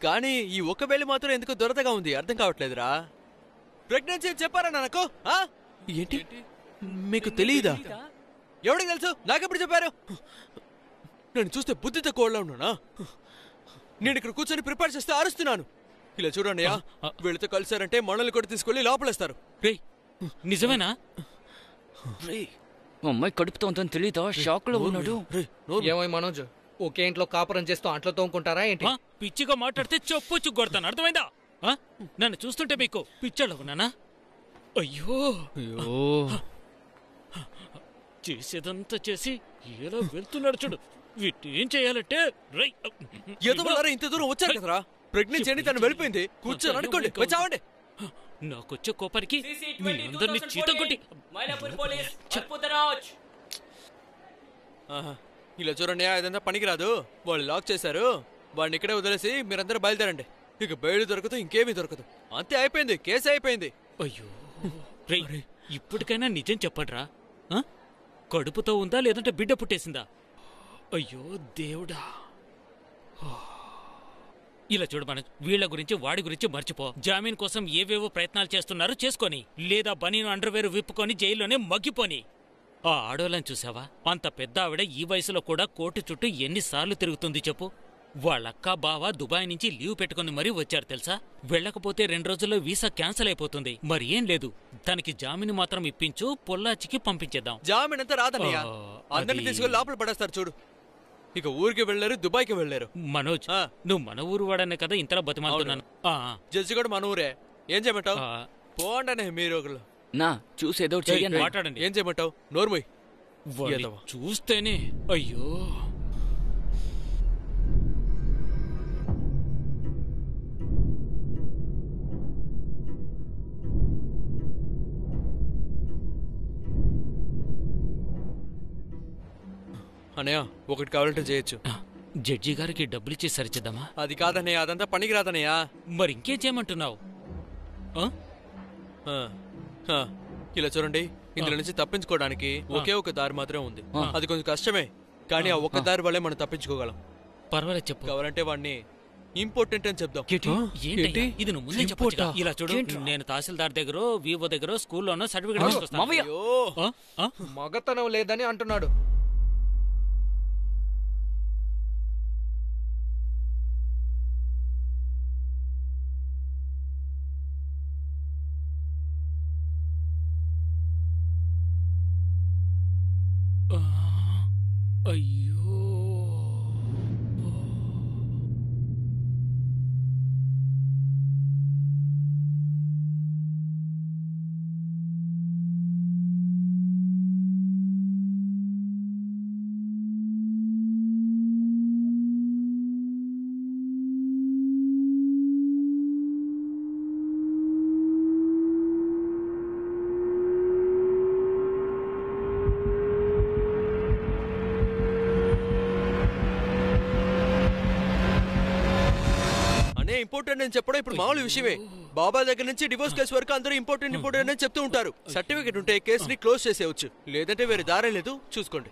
కానీ ఈ ఒక్క వేలు మాత్రం ఎందుకు దొరదగా ఉంది అర్థం కావట్లేదురా. ప్రెగ్నెన్సీ అని చెప్పారా నాకు? ఏంటి మీకు తెలియదా? ఎవడికి తెలుసు? నాకెప్పుడు చెప్పారు? నేను చూస్తే బుద్ధి తక్కువలా ఉన్నానా? నేను ఇక్కడ కూర్చొని ప్రిపేర్ చేస్తే అరుస్తున్నాను. ఇలా చూడండి, వీళ్ళతో కలిసారంటే మనల్ని కూడా తీసుకెళ్లి లోపలేస్తారు. నిజమేనా? అమ్మాయి కడుపుతో ఉందని తెలీదా? షాక్ లో ఉన్నాడు. ఏమై మనోజ్, ఒకే ఇంట్లో కాపురం చేస్తూ అంట్లో తోముకుంటారా ఏంటి? పిచ్చిగా మాట్లాడితే చెప్పొచ్చు కొడతాను, అర్థమైందా? నన్ను చూస్తుంటే మీకు పిచ్చోళ్ళ ఉన్నానా? అయ్యో చేసేదంతా చేసి ఎలా వెళ్తున్నాడు చూడు. వీటి ఏం చేయాలంటే ఇంత దూరం వచ్చారు కదరా. ప్రెగ్నెన్సీ అని తను వెళ్ళిపోయింది. కూర్చొని అనుకోండి, వచ్చావండి. నాకొచ్చే కోపానికి మీ అందరినీ చీతం కొట్టి. ఇలా చూడండి, అదంతా పనికిరాదు. వాళ్ళు లాక్ చేశారు. వాడిని ఇక్కడే వదిలేసి మీరందరూ బయలుదేరండి. ఇక బయలు దొరకదు, ఇంకేమీ దొరకదు. అంతే, అయిపోయింది, కేసు అయిపోయింది. అయ్యో ఇప్పటికైనా నిజం చెప్పండిరా. కడుపుతో ఉందా లేదంటే బిడ్డ పుట్టేసిందా? అయ్యో దేవుడా. ఇలా చూడు మనోజ్, వీళ్ల గురించి వాడి గురించి మర్చిపో. జామీన్ కోసం ఏవేవో ప్రయత్నాలు చేస్తున్నారు చేసుకొని, లేదా బనీను అండర్వేర్ విప్పుకొని జైల్లోనే మగ్గిపోని. ఆ ఆడోళ్ళని చూసావా? అంత పెద్ద ఆవిడ ఈ వయసులో కూడా కోర్టు చుట్టూ ఎన్నిసార్లు తిరుగుతుంది చెప్పు. వాళ్ళక్క బావ దుబాయ్ నుంచి లీవ్ పెట్టుకుని మరీ వచ్చారు తెలుసా. వెళ్ళకపోతే 2 రోజుల్లో వీసా క్యాన్సిల్ అయిపోతుంది. మరి ఏం లేదు, తనకి జామీన్ మాత్రం ఇప్పించు, పొల్లాచికి పంపించేద్దాం. జామీన్ అంతా రాదన్నయ్య, అందరినీ తీసుకొని లోపల పడేస్తారు చూడు. ఇక ఊరికి వెళ్ళారు, దుబాయ్కి వెళ్ళారు. మనోజ్, నువ్వు మన ఊరు వాడనే కదా ఇంతలా బతిమాలుతున్నాను. జడ్జి కూడా మన ఊరే. ఏం చేయమంటావు? పోండనే మీరు ఒకళ్ళు. నా చూసేదో మాట్లాడండి. ఏం చేయమంటావు? నోర్మోయ్. చూస్తేనే అయ్యో. అన్నయ్య, ఒకటి కావాలంటే చేయొచ్చు. జడ్జి గారికి డబ్బులు ఇచ్చి సరిచేద్దామా? అది కాదన్నయ్య, అదంతా పనికి రాదన్నయ్యా. మరి ఇంకేం చేయమంటున్నావు? ఇలా చూడండి, ఇందులో నుంచి తప్పించుకోవడానికి ఒకే ఒక దారి మాత్రమే ఉంది. అది కొంచెం కష్టమే, కానీ ఆ ఒక్క దారి వల్లే మనం తప్పించుకోగలం. పర్వాలేదు చెప్పు. కావాలంటే వాడిని ఇంపార్టెంట్ అని చెప్దాం. ఇది నువ్వు ముందే చెప్పొచ్చుగా. ఇలా చూడు, నేను తహసీల్దార్ దగ్గర, వివో దగ్గర, స్కూల్లోనో సర్టిఫికేట్ తీసుకొస్తాను. మగతనం లేదని అంటున్నాడు. అయ్యో ఇంపార్టెంట్ అని చెప్పడం ఇప్పుడు మామూలు విషయమే. బాబా దగ్గర నుంచి డివోర్స్ కేసు వరకు అందరూ ఇంపార్టెంట్ అని చెప్తూ ఉంటారు. సర్టిఫికేట్ ఉంటే కేసుని క్లోజ్ చేసేయచ్చు, లేదంటే వేరే దారే లేదు. చూసుకోండి.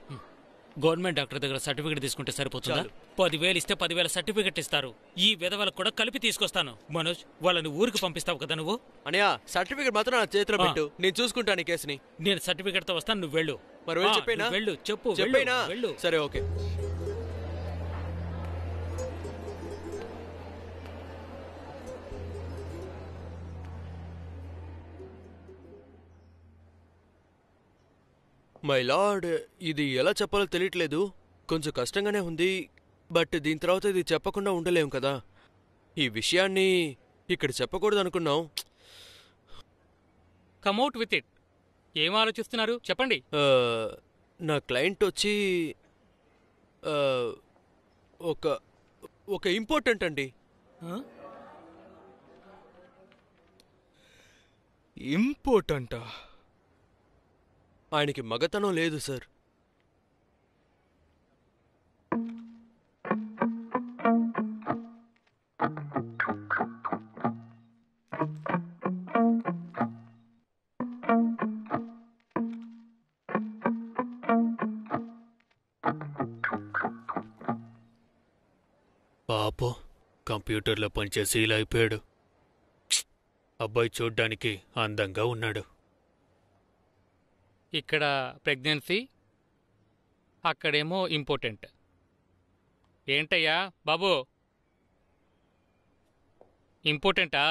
గవర్నమెంట్ డాక్టర్ దగ్గర సర్టిఫికేట్ తీసుకుంటే సరిపోతుందా? 10,000 ఇస్తే 10,000 సర్టిఫికేట్ ఇస్తారు. ఈ విధవలకు కూడా కలిపి తీసుకొస్తాను. మనోజ్, వాళ్ళని ఊరికి పంపిస్తావు కదా నువ్వు? అన్నయ్య, సర్టిఫికేట్ మాత్రం నా చేతిలో పెట్టు, నేను చూసుకుంటాను ఈ కేసుని. నేను సర్టిఫికేట్ తో వస్తాను, నువ్వు వెళ్ళు. మరి చెప్పేనా? వెళ్ళు, చెప్పు. వెళ్ళు. సరే, ఓకే. మై లార్డ్, ఇది ఎలా చెప్పాలో తెలియట్లేదు. కొంచెం కష్టంగానే ఉంది. బట్ దీని తర్వాత ఇది చెప్పకుండా ఉండలేం కదా. ఈ విషయాన్ని ఇక్కడ చెప్పకూడదు అనుకున్నాం. కమ్అట్ విత్ ఇట్. ఏం ఆలోచిస్తున్నారు చెప్పండి. నా క్లయింట్ వచ్చి ఒక ఇంపార్టెంట్ అండి. ఇంపార్టెంటా? ఆయనకి మగతనం లేదు సార్. పాపో, కంప్యూటర్లో పనిచేసి ఇలా అయిపోయాడు. అబ్బాయి చూడ్డానికి అందంగా ఉన్నాడు. ఇక్కడ ప్రెగ్నెన్సీ, అక్కడేమో ఇంపార్టెంట్. ఏంటయ్యా బాబు, ఇంపార్టెంటా?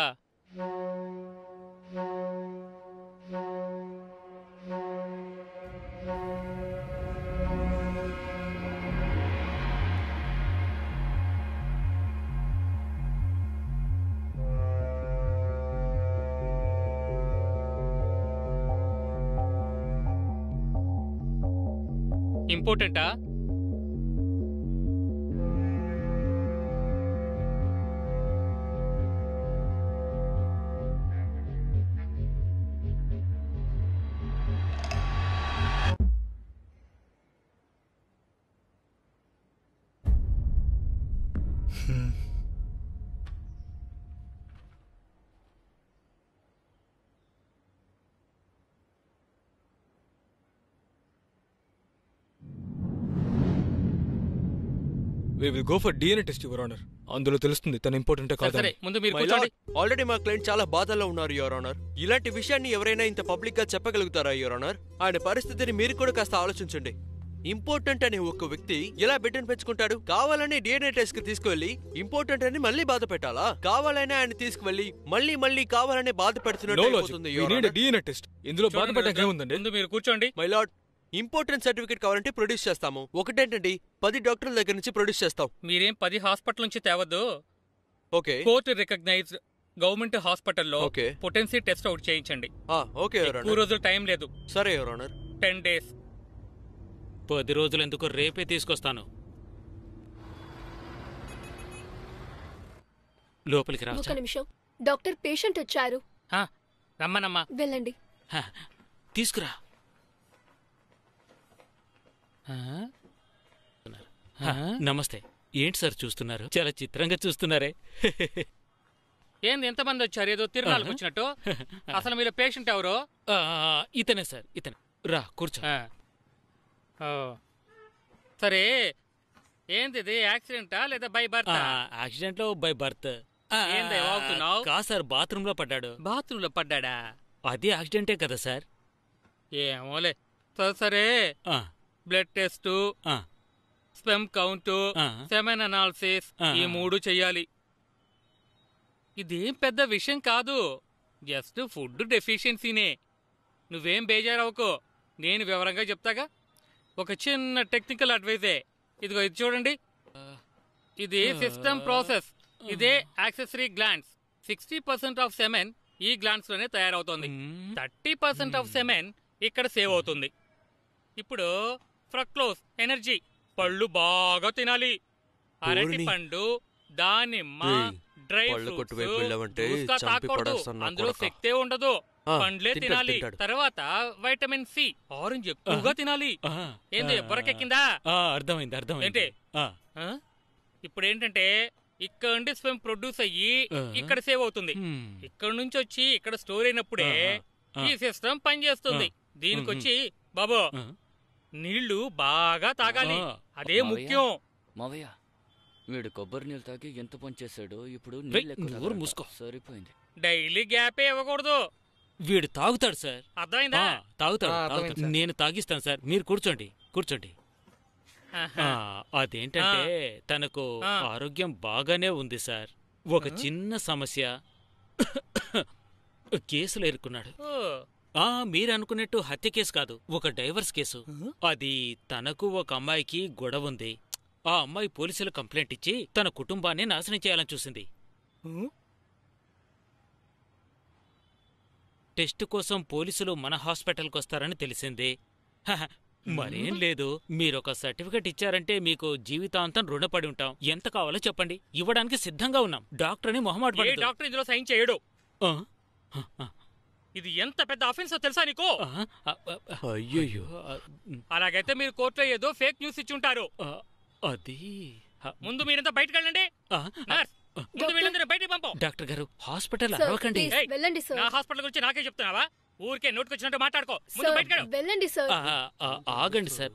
ఇంపార్టెంటా? We will go for DNA test, Your Honor. అందులో తెలుస్తుంది తన ఇంపార్టెంట్ కాదని. ముందు మీరు కూర్చోండి. ఆల్రెడీ మా క్లయింట్ చాలా బాధల్లో ఉన్నారు యువర్ ఆనర్. ఇలాంటి విషయాన్ని ఎవరైనా ఇంత పబ్లిక్ గా చెప్పగలుగుతారా యువర్ ఆనర్? ఆయన పరిస్థితిని మీరు కూడా కాస్త ఆలోచించండి. ఇంపార్టెంట్ అనే ఒక వ్యక్తి ఎలా బిడ్డను పెంచుకుంటాడు? కావాలని డిఎన్ఏ టెస్ట్ కి తీసుకువెళ్లి ఇంపార్టెంట్ అని మళ్ళీ బాధ పెట్టాలా? కావాలనే ఆయన తీసుకువెళ్లి మళ్ళీ కావాలనే బాధ పెడుతున్నట్టు అయిపోతుంది యువర్ ఆనర్. DNA test. ఇందులో బాధ పెట్టడానికి ఏముందండి? ముందు మీరు కూర్చోండి. మై లార్డ్, ఇంపార్టెంట్ సర్టిఫికేట్ కావాలంటే ప్రొడ్యూస్ చేస్తాము. ఒకటేంటండి, 10 డాక్టర్ల దగ్గర నుంచి ప్రొడ్యూస్ చేస్తాం. మీరేం 10 హాస్పిటల్ నుంచి తేవద్దు. ఓకే. కోర్టు రికగ్నైజ్డ్ గవర్నమెంట్ హాస్పిటల్లో ఓకే. పొటెన్సీ టెస్ట్ అవుట్ చేయించండి. Okay your honour. 2 రోజులు టైం లేదు. సరే యువర్ ఆనర్. 10 days. 10 రోజులు ఎందుకు, రేపే తీసుకొస్తాను. లోపలికి రా. ఒక నిమిషం, డాక్టర్ పేషెంట్ వచ్చారు. రమ్మనమ్మా. వెళ్ళండి. తీసుకురా. నమస్తే. ఏంటి సార్ చూస్తున్నారు? చాలా చిత్రంగా చూస్తున్నారే. ఏంది ఎంతమంది వచ్చారు? ఏదో తిరునాళ్ళకు వచ్చినట్టు. అసలు మీరు పేషెంట్ ఎవరు? ఇతనే సార్, ఇతనే. రా కూర్చో. సరే, ఏంది యాక్సిడెంటా లేదా బై బర్త్? యాక్సిడెంట్ లో బై బర్త్. ఏంది వాగుతున్నావు? కా సార్, బాత్రూమ్ లో పడ్డాడు. బాత్రూమ్ లో పడ్డాడా? అది యాక్సిడెంటే కదా సార్. ఏమోలే. సరే, blood test, sperm count, semen analysis, ఈ 3 చెయ్యాలి. ఇదేం పెద్ద విషయం కాదు, జస్ట్ ఫుడ్ డెఫిషియన్సీనే. నువ్వేం బేజారవుకో, నేను వివరంగా చెప్తాగా. ఒక చిన్న టెక్నికల్ అడ్వైజే. ఇదిగో ఇది చూడండి, ఇది సిస్టమ్ ప్రాసెస్. ఇదే యాక్సెసరీ గ్లాండ్స్. 60% ఆఫ్ సెమెన్ ఈ గ్లాండ్స్ లోనే తయారవుతుంది. 30% ఆఫ్ సెమెన్ ఇక్కడ సేవ్ అవుతుంది. ఇప్పుడు ఫ్రక్టోజ్ ఎనర్జీ. పళ్ళు బాగా తినాలి. అరటి పండు, దానిమ్మ, డ్రై ఫ్రూట్స్ తాకూడదు, అందులో శక్తే ఉండదు. పండ్లే తినాలి. తర్వాత వైటమిన్ సి, ఆరెంజ్ ఎక్కువగా తినాలి. ఏంది బొరకెక్కిందా? అర్థమైంది, అర్థమైంది. ఏంటి ఇప్పుడు ఏంటంటే, ఇక్కడ నుండి స్పెమ్ ప్రొడ్యూస్ అయ్యి ఇక్కడ సేవ్ అవుతుంది. ఇక్కడ నుంచి వచ్చి ఇక్కడ స్టోర్ అయినప్పుడే ఈ సిస్టమ్ పనిచేస్తుంది. దీనికొచ్చి బాబు నీళ్లు బాగా తాగాలి, అదే ముఖ్యం. మావయ్య, వీడు కొబ్బరి నీళ్ళు తాగి ఎంత పని చేశాడో. ఇప్పుడు నీళ్ళు మూసుకో. సరిపోయింది. డైలీ గ్యాపే ఇవ్వకూడదు. వీడు తాగుతాడు సార్. అర్థమైందా? తాగుతాడు. నేను తాగిస్తాను సార్. మీరు కూర్చోండి, కూర్చోండి. అదేంటంటే తనకు ఆరోగ్యం బాగానే ఉంది సార్. ఒక చిన్న సమస్య, కేసులో ఇరుక్కున్నాడు. మీరు అనుకున్నట్టు హత్య కేసు కాదు, ఒక డైవర్స్ కేసు. అది తనకు ఒక అమ్మాయికి గొడవ ఉంది. ఆ అమ్మాయి పోలీసులు కంప్లైంట్ ఇచ్చి తన కుటుంబాన్ని నాశనం చేయాలని చూసింది. టెస్ట్ కోసం పోలీసులు మన హాస్పిటల్కి వస్తారని తెలిసింది. మరేం లేదు, మీరొక సర్టిఫికెట్ ఇచ్చారంటే మీకు జీవితాంతం రుణపడి ఉంటాం. ఎంత కావాలో చెప్పండి, ఇవ్వడానికి సిద్ధంగా ఉన్నాం. డాక్టర్ని మొహమాట పడొద్దు. డాక్టర్ ఇందులో సైన్ చేయడు. ఇది ఎంత పెద్ద అఫెన్స్ తెలుసా నీకు? అయ్యయ్యో, అలాగైతే మీరు కోర్టులో ఏదో ఫేక్ న్యూస్ ఇచ్చి ఉంటారు. అది ముందు మీరంతా బయటకు వెళ్ళండి. ముందు వీళ్ళందరూ బయటికి పంపం. డాక్టర్ గారు, హాస్పిటల్ సార్, అరవకండి. ప్లీజ్ వెళ్ళండి సార్. నా హాస్పిటల్ గురించి నాకే చెప్తున్నావా? ఊరికే నోటుకొచ్చినట్టు మాట్లాడుకో. ముందు బయటకు వెళ్ళు. వెళ్ళండి సార్. ఆగండి సార్,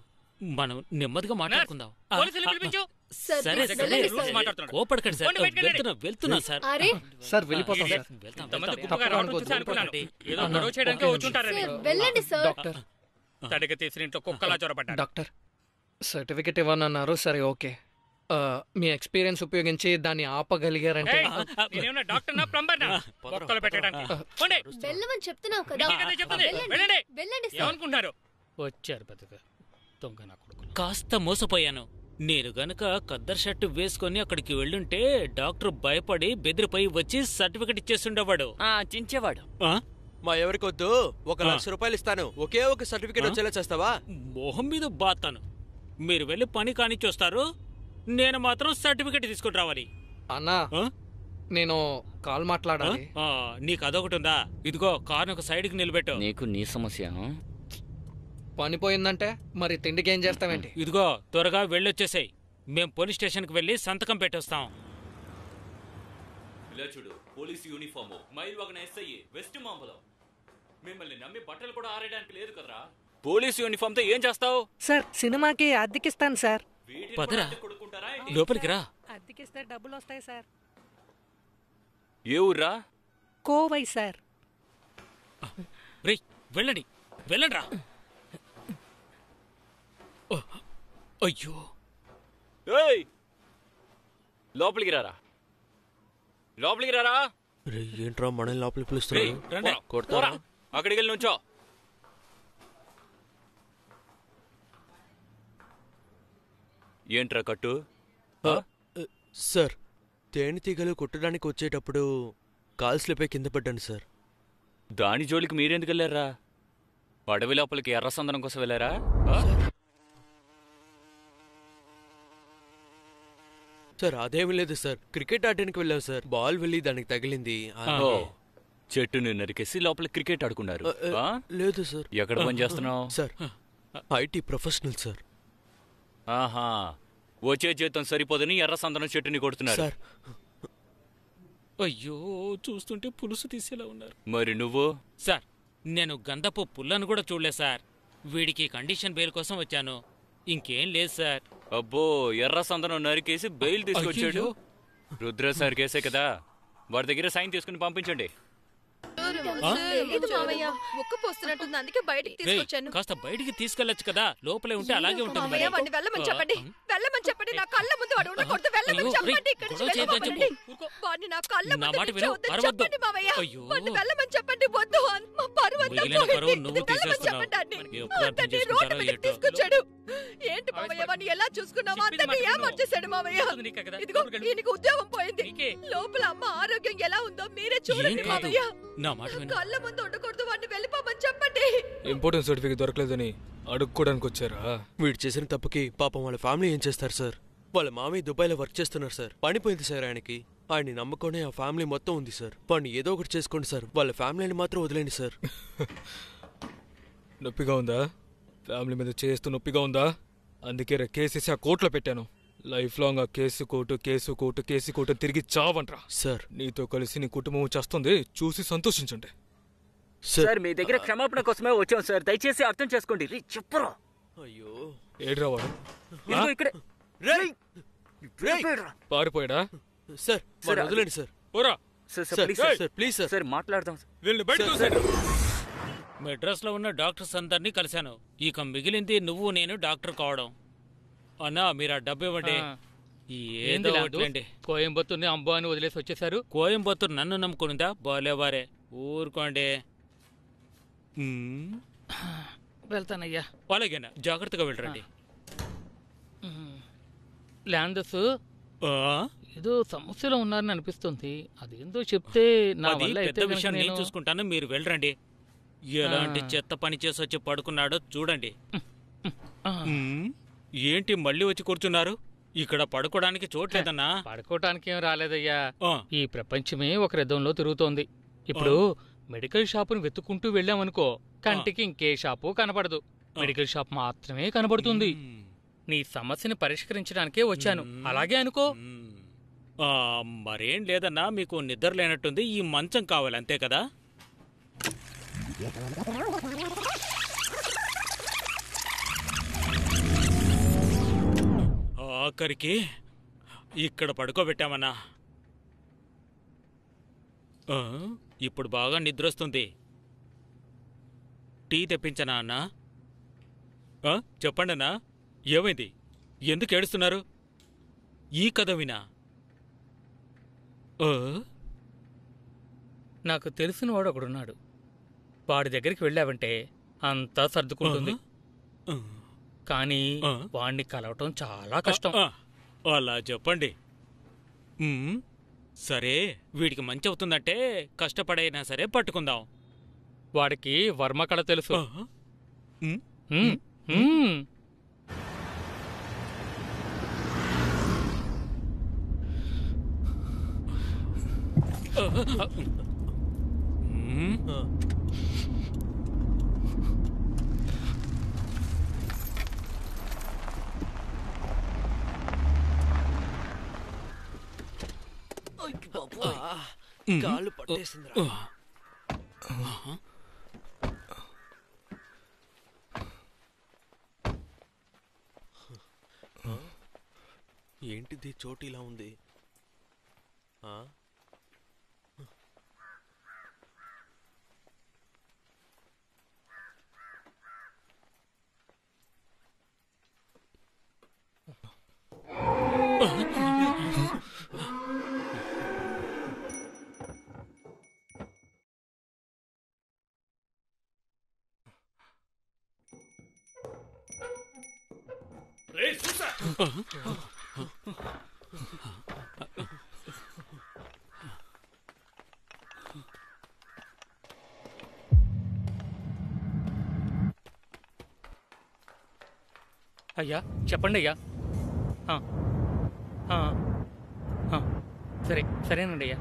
మనం నెమ్మదిగా మాట్లాడుకుందాం. పోలీసులు పిలిపించు. సరే సరే, కోపడకండి సార్. వెళ్తున్నా సార్. అరే సార్ వెళ్ళిపోతాం సార్. ఇంతమంది గుంపుగా రావడం చూసి అనుకున్నాను. ఏదో గొడవ చేయడానికి వచ్చుంటారని. వెళ్ళండి సార్. డాక్టర్ తడిగా తీసిన ఇంట్లో కుక్కలా చొరబడ్డా. Doctor certificate ఇవ్వనన్నారు. సరే ఓకే, మీ ఎక్స్పీరియన్స్ ఉపయోగించి దాన్ని ఆపగలిగారంటే. నేనేమన్నా డాక్టర్ నా ప్లంబర్ నా కుక్కలు పెట్టడానికి. పోండి. వెళ్ళమని చెప్తున్నావు కదా. వెళ్ళండి. వెళ్ళండి సార్. ఏమనుకుంటున్నారు? వచ్చారు బతుక దొంగ నా కొడుకు. కాస్త మోసపోయాను. నేను గనక కద్దర్ షర్టు వేసుకొని అక్కడికి వెళ్ళుంటే డాక్టర్ భయపడి బెదిరిపోయి వచ్చి సర్టిఫికెట్ ఇచ్చేస్తుండేవాడు. చించేవాడు. మా ఎవరికొద్దు, 1 లక్ష రూపాయలు ఇస్తాను, ఒకే ఒక సర్టిఫికేట్ వచ్చేలా చేస్తావా? మొహం మీద బాతాను. మీరు వెళ్ళి పని కానిచ్చొస్తారు, నేను మాత్రం సర్టిఫికెట్ తీసుకుని రావాలి. అన్నా, నేను కాల్ మాట్లాడాలి. నీకు అదొకటి ఉందా? ఇదిగో కారు ఒక సైడ్కి నిలబెట్టు. నీకు నీ సమస్య పని పోయిందంటే మరి తిండికి ఏం చేస్తావేంటి? ఇదిగో త్వరగా వెళ్ళొచ్చేసాయి. మేం పోలీస్ స్టేషన్కి వెళ్ళి సంతకం పెట్టొస్తాం. ఇలా చూడు, పోలీస్ యూనిఫాము, మైల్ వగన ఎస్ఐ, వెస్ట్ మాంబలం. మిమ్మల్ని నమ్మి బట్టలు కూడా ఆరేయడానికి లేదు కదరా. పోలీస్ యూనిఫామ్ తో ఏం చేస్తావు? సార్, సినిమాకి అద్దెకిస్తాను సార్. పదరా, లోపలికి రా. అద్దెకిస్తే డబ్బులు వస్తాయి సార్. ఏ ఊర్రా? కోవై సార్. రేయ్, వెళ్ళండి వెళ్ళండి రా. అయ్యో, లోపలికి రారా, లోపలికి రారా. ఏంట్రా మనల్ని లోపలికి పిలుస్తున్నారు? కొడతారా? అక్కడికి వెళ్ళి నుంచో. ఏంట్రా కట్టు? సార్, తేనెటీగలు కుట్టడానికి వచ్చేటప్పుడు కాల్ స్లిప్ అయి కింద పడ్డాను సార్. దాని జోలికి మీరెందుకు వెళ్ళారా? అడవి లోపలికి ఎర్ర సందనం కోసం వెళ్ళారా? సార్ అదేమీ లేదు సార్, క్రికెట్ ఆడడానికి వెళ్ళాం సార్. బాల్ వెళ్ళి దానికి తగిలింది. చెట్టుని నరికేసి లోపల క్రికెట్ ఆడుకున్నారు? లేదు సార్. ఎక్కడ పని చేస్తున్నావు? Sir, IT professional sir. ఆహా, వచ్చే జీతం సరిపోదని ఎర్ర సందనం చెట్టుని కొడుతున్నారు సార్. అయ్యో, చూస్తుంటే పులుసు తీసేలా ఉన్నారు. మరి నువ్వు? సార్, నేను గంధపు పుల్లను కూడా చూడలేదు సార్. వీడికి కండిషన్ బెయిల్ కోసం వచ్చాను, ఇంకేం లేదు సార్. అబ్బో, ఎర్ర సందనం నరికేసి బెయిల్ తీసుకొచ్చాడు. రుద్ర సార్ కేసే కదా, వాడి దగ్గర సైన్ తీసుకుని పంపించండి. ముక్కు పోస్తున్నట్టుంది, అందుకే బయటికి తీసుకొచ్చాను. కాస్త బయటికి తీసుకెళ్లొచ్చు కదా, లోపలే ఉంటే అలాగే ఉంటుంది. వెళ్ళమని చెప్పండి, వెళ్ళమని చెప్పండి. నా కళ్ళ ముందు వాడు ఉండకూడదు. వెళ్ళమని చెప్పండి. ఇక్కడి నుంచి వెళ్ళమని వాడిని నా కళ్ళ ముందు చెప్పండి మావయ్య. వాడిని వెళ్ళమని చెప్పండి. వద్దు, మా పరువు తీసుకొచ్చాడు. ఏంటి మావయ్య, వాడిని ఎలా చూసుకున్నావా? అందరినీ ఏమర్చేశాడు మావయ్య. ఇదిగో ఈయనకి ఉద్యోగం పోయింది. లోపల అమ్మ ఆరోగ్యం ఎలా ఉందో మీరే చూడండి మావయ్య. కళ్ళ ముందు ఉండకూడదు, వాడిని వెళ్ళిపోమని చెప్పండి. ఇంపార్టెంట్ సర్టిఫికేట్ దొరకలేదని అడుక్కోడానికి వచ్చారా? వీడు చేసిన తప్పుకి పాపం వాళ్ళ ఫ్యామిలీ ఏం చేస్తారు సార్? వాళ్ళ మామయ్య దుబాయ్లో వర్క్ చేస్తున్నారు సార్. పనిపోయింది సార్ ఆయనకి. ఆయన్ని నమ్ముకొని ఆ ఫ్యామిలీ మొత్తం ఉంది సార్. వాడిని ఏదో ఒకటి చేసుకోండి సార్, వాళ్ళ ఫ్యామిలీని మాత్రం వదిలేండి సార్. నొప్పిగా ఉందా? ఫ్యామిలీ మీద చేస్తూ నొప్పిగా ఉందా? అందుకే కేసేసి ఆ కోర్టులో పెట్టాను. లైఫ్ లాంగ్ ఆ కేసు కోర్టు తిరిగి చావంట్రా సార్. నీతో కలిసి నీ కుటుంబం చేస్తుంది, చూసి సంతోషించండి. సార్, మీ దగ్గర క్షమాపణ కోసమే వచ్చాం సార్, దయచేసి అర్థం చేసుకోండి. చెప్పరా? అయ్యో, ఏడ్రా వాడు? పారిపోయాడా? సార్ వదిలేండి సార్. ప్లీజ్ సార్, మాట్లాడదాం. మెడ్రాస్ లో ఉన్న డాక్టర్స్ అందరినీ కలిశాను. ఇక మిగిలింది నువ్వు నేను డాక్టర్ కావడం. అన్నా, మీరు ఆ డబ్బు ఇవ్వండి. కోయంబత్తూర్ని అంబాని వదిలేసి వచ్చేసారు. కోయంబత్తూరు నన్ను నమ్ముకునిందా? బాలేవారే, ఊరుకోండి. వెళ్తానయ్యా. అలాగేనా, జాగ్రత్తగా వెళ్ళరండి. ల్యాండర్స్ ఏదో సమస్యలో ఉన్నారని అనిపిస్తుంది. అదేందో చెప్తే నా అది వల్ల పెద్ద విషయం నేను చూసుకుంటాను, మీరు వెళ్ళరండి. ఎలాంటి చెత్త పని చేసి వచ్చి పడుకున్నాడో చూడండి. ఏంటి మళ్ళీ వచ్చి కూర్చున్నారు? ఇక్కడ పడుకోవడానికి చోట్లేదన్నా. పడుకోవటానికి ఏం రాలేదయ్యా. ఈ ప్రపంచమే ఒక రథంలో తిరుగుతోంది. ఇప్పుడు మెడికల్ షాపును వెతుక్కుంటూ వెళ్ళామనుకో, కంటికి ఇంకే షాపు కనపడదు. మెడికల్ షాప్ మాత్రమే కనబడుతుంది. నీ సమస్యని పరిష్కరించడానికే వచ్చాను, అలాగే అనుకో. మరేం లేదన్నా, మీకు నిద్ర లేనట్టుంది. ఈ మంచం కావాలి అంతే కదా? ఆఖరికి ఇక్కడ పడుకోబెట్టామన్నా. ఇప్పుడు బాగా నిద్రొస్తుంది. టీ తెప్పించనా అన్నా? చెప్పండి అన్నా, ఏమైంది? ఎందుకు ఏడుస్తున్నారు? ఈ కథ వినా? నాకు తెలిసిన వాడు ఒకడున్నాడు. వాడి దగ్గరికి వెళ్ళావంటే అంతా సర్దుకుంటుంది. కానీ వాణ్ణి కలవటం చాలా కష్టం. అలా చెప్పండి. సరే, వీడికి మంచి అవుతుందంటే కష్టపడైనా సరే పట్టుకుందాం. వాడికి వర్మకళ తెలుసు. కాళ్ళు పట్టేసిందిరా. ఏంటిది చోటు ఇలా ఉంది? అయ్యా చెప్పండి అయ్యా. సరే సరేనండి అయ్యా.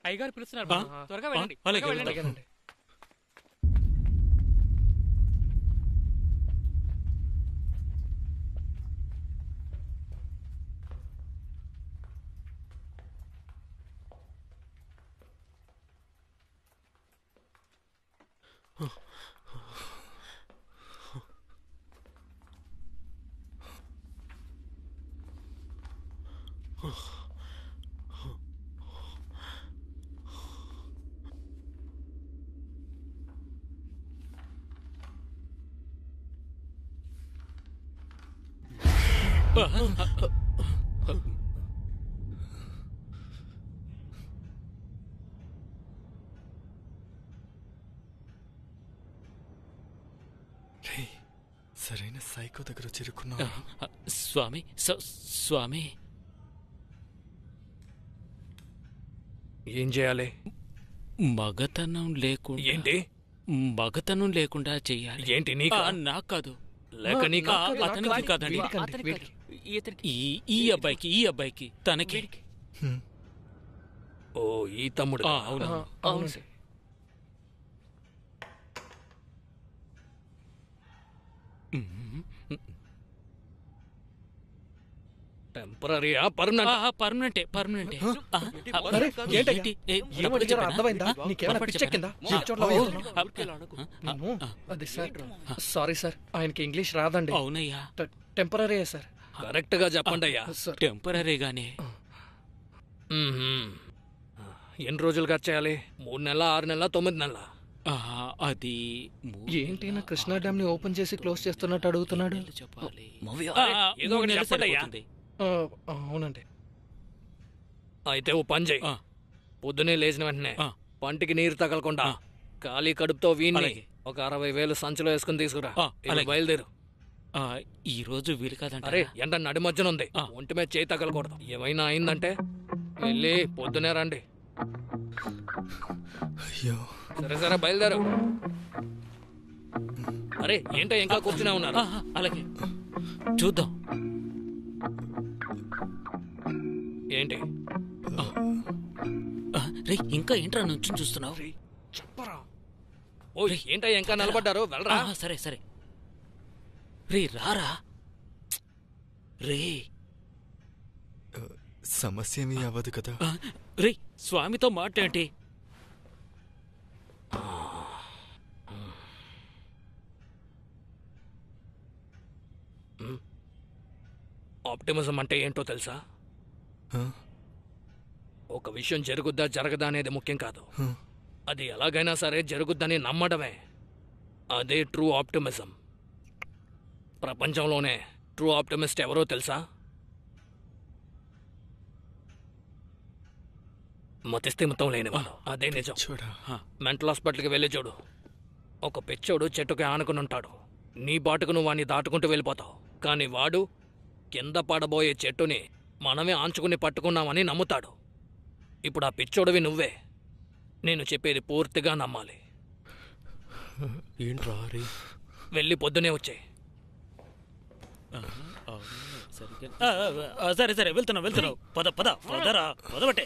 అయ్యగారు పిలుస్తున్నారు, త్వరగా వెళ్ళండి. సరైన సైకో దగ్గర చిరుకున్నా. స్వామి స్వామి, ఏం చేయాలి? మగతనం లేకుండా. ఏంటి మగతనం లేకుండా చెయ్యాలి. ఏంటి నీకు? నాకు కాదు, లేక నీకు? అతనికి కాదండి, ఈ అబ్బాయికి తనకి. ఓ ఈ తమ్ముడు. అవును అవును. టెంపరరీయా పర్మనెంటే? అర్థమైందా? నీకేమైనా పిచ్చెక్కిందా? అది సార్, సారీ సార్, ఆయనకి ఇంగ్లీష్ రాదండి. అవునయ్యా, టెంపరరీ సార్. కరెక్ట్ గా చెప్పండి అయ్యా. టెంపరరీగానే. ఎన్ని రోజులుగా చేయాలి? 3 నెలల, 6 నెలల, 9 నెలల? అది ఏంటి నా కృష్ణా డ్యామ్ ని ఓపెన్ చేసి క్లోజ్ చేస్తున్నట్టు అడుగుతున్నాడు. చెప్పాలి. ఏదో ఒకటి చెప్పండి అయ్యా. అవునండి. అయితే ఓ పని చేయి. పొద్దునే లేచిన వెంటనే పంటికి నీరు తగలకుండా ఖాళీ కడుపుతో వీణ్ణి ఒక 60,000 సంచిలో వేసుకుని తీసుకురా. బయలుదేరు. ఈ రోజు వీలు కాదంట. అరే ఎండ నడి మధ్యన ఉంది, ఒంటి మీద చేయి తగలకూడదు. ఏమైనా అయిందంటే వెళ్ళి పొద్దునే రండి. అయ్యో సరే సరే బయలుదేరు. అరే ఏంటో ఇంకా కూర్చునే ఉన్నారు? అలాగే చూద్దాం. ఏంటి రే ఇంకా ఏంట్రా నుంచి చూస్తున్నావు? చెప్పరా. ఓ ఏంటో ఇంకా నిలబడ్డారు, వెళ్ళరా. సరే సరే రే రారా. రే సమస్య ఏమీ అవ్వదు కదా. రే స్వామితో మాట ఏంటి? ఆప్టిమిజం అంటే ఏంటో తెలుసా? ఒక విషయం జరుగుద్దా జరగదా అనేది ముఖ్యం కాదు, అది ఎలాగైనా సరే జరుగుద్దని నమ్మడమే. అదే ట్రూ ఆప్టిమిజం. ప్రపంచంలోనే ట్రూ ఆప్టిమిస్ట్ ఎవరో తెలుసా? మతిస్థిమితం లేనివాడు. అదే నిజం. మెంటల్ హాస్పిటల్కి వెళ్ళి చూడు. ఒక పిచ్చోడు చెట్టుకి ఆనుకుని ఉంటాడు. నీ బాటుకు నువ్వు వాణ్ణి దాటుకుంటూ వెళ్ళిపోతావు. కానీ వాడు కింద పడబోయే చెట్టుని మనమే ఆంచుకుని పట్టుకున్నామని నమ్ముతాడు. ఇప్పుడు ఆ పిచ్చోడివి నువ్వే. నేను చెప్పేది పూర్తిగా నమ్మాలి. ఏంట్రా వెళ్ళి పొద్దునే వచ్చాయి. సరే సరే వెళ్తున్నావు. పద పద పదరా, పదబట్టే.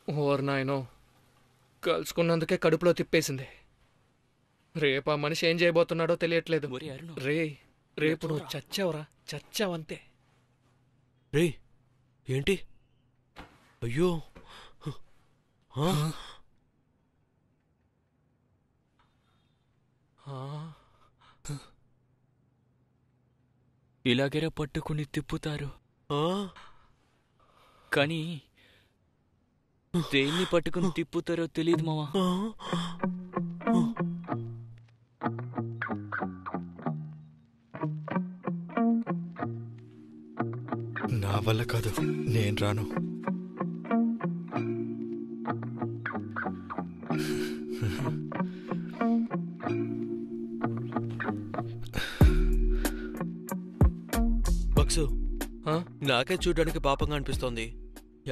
ఓర్ నాయనో, కలుసుకున్నందుకే కడుపులో తిప్పేసింది. రేపు ఆ మనిషి ఏం చేయబోతున్నాడో తెలియట్లేదు. రేపు నువ్వు చచ్చావురా, చచ్చావంతే. రే ఏంటి? అయ్యో ఇలాగేరా పట్టుకుని తిప్పుతారు. కానీ దేన్ని పట్టుకుని తిప్పుతారో తెలియదు మావా. నా వల్ల కాదు, నేను రాను. బక్సు, నాకే చూడడానికి పాపంగా అనిపిస్తోంది.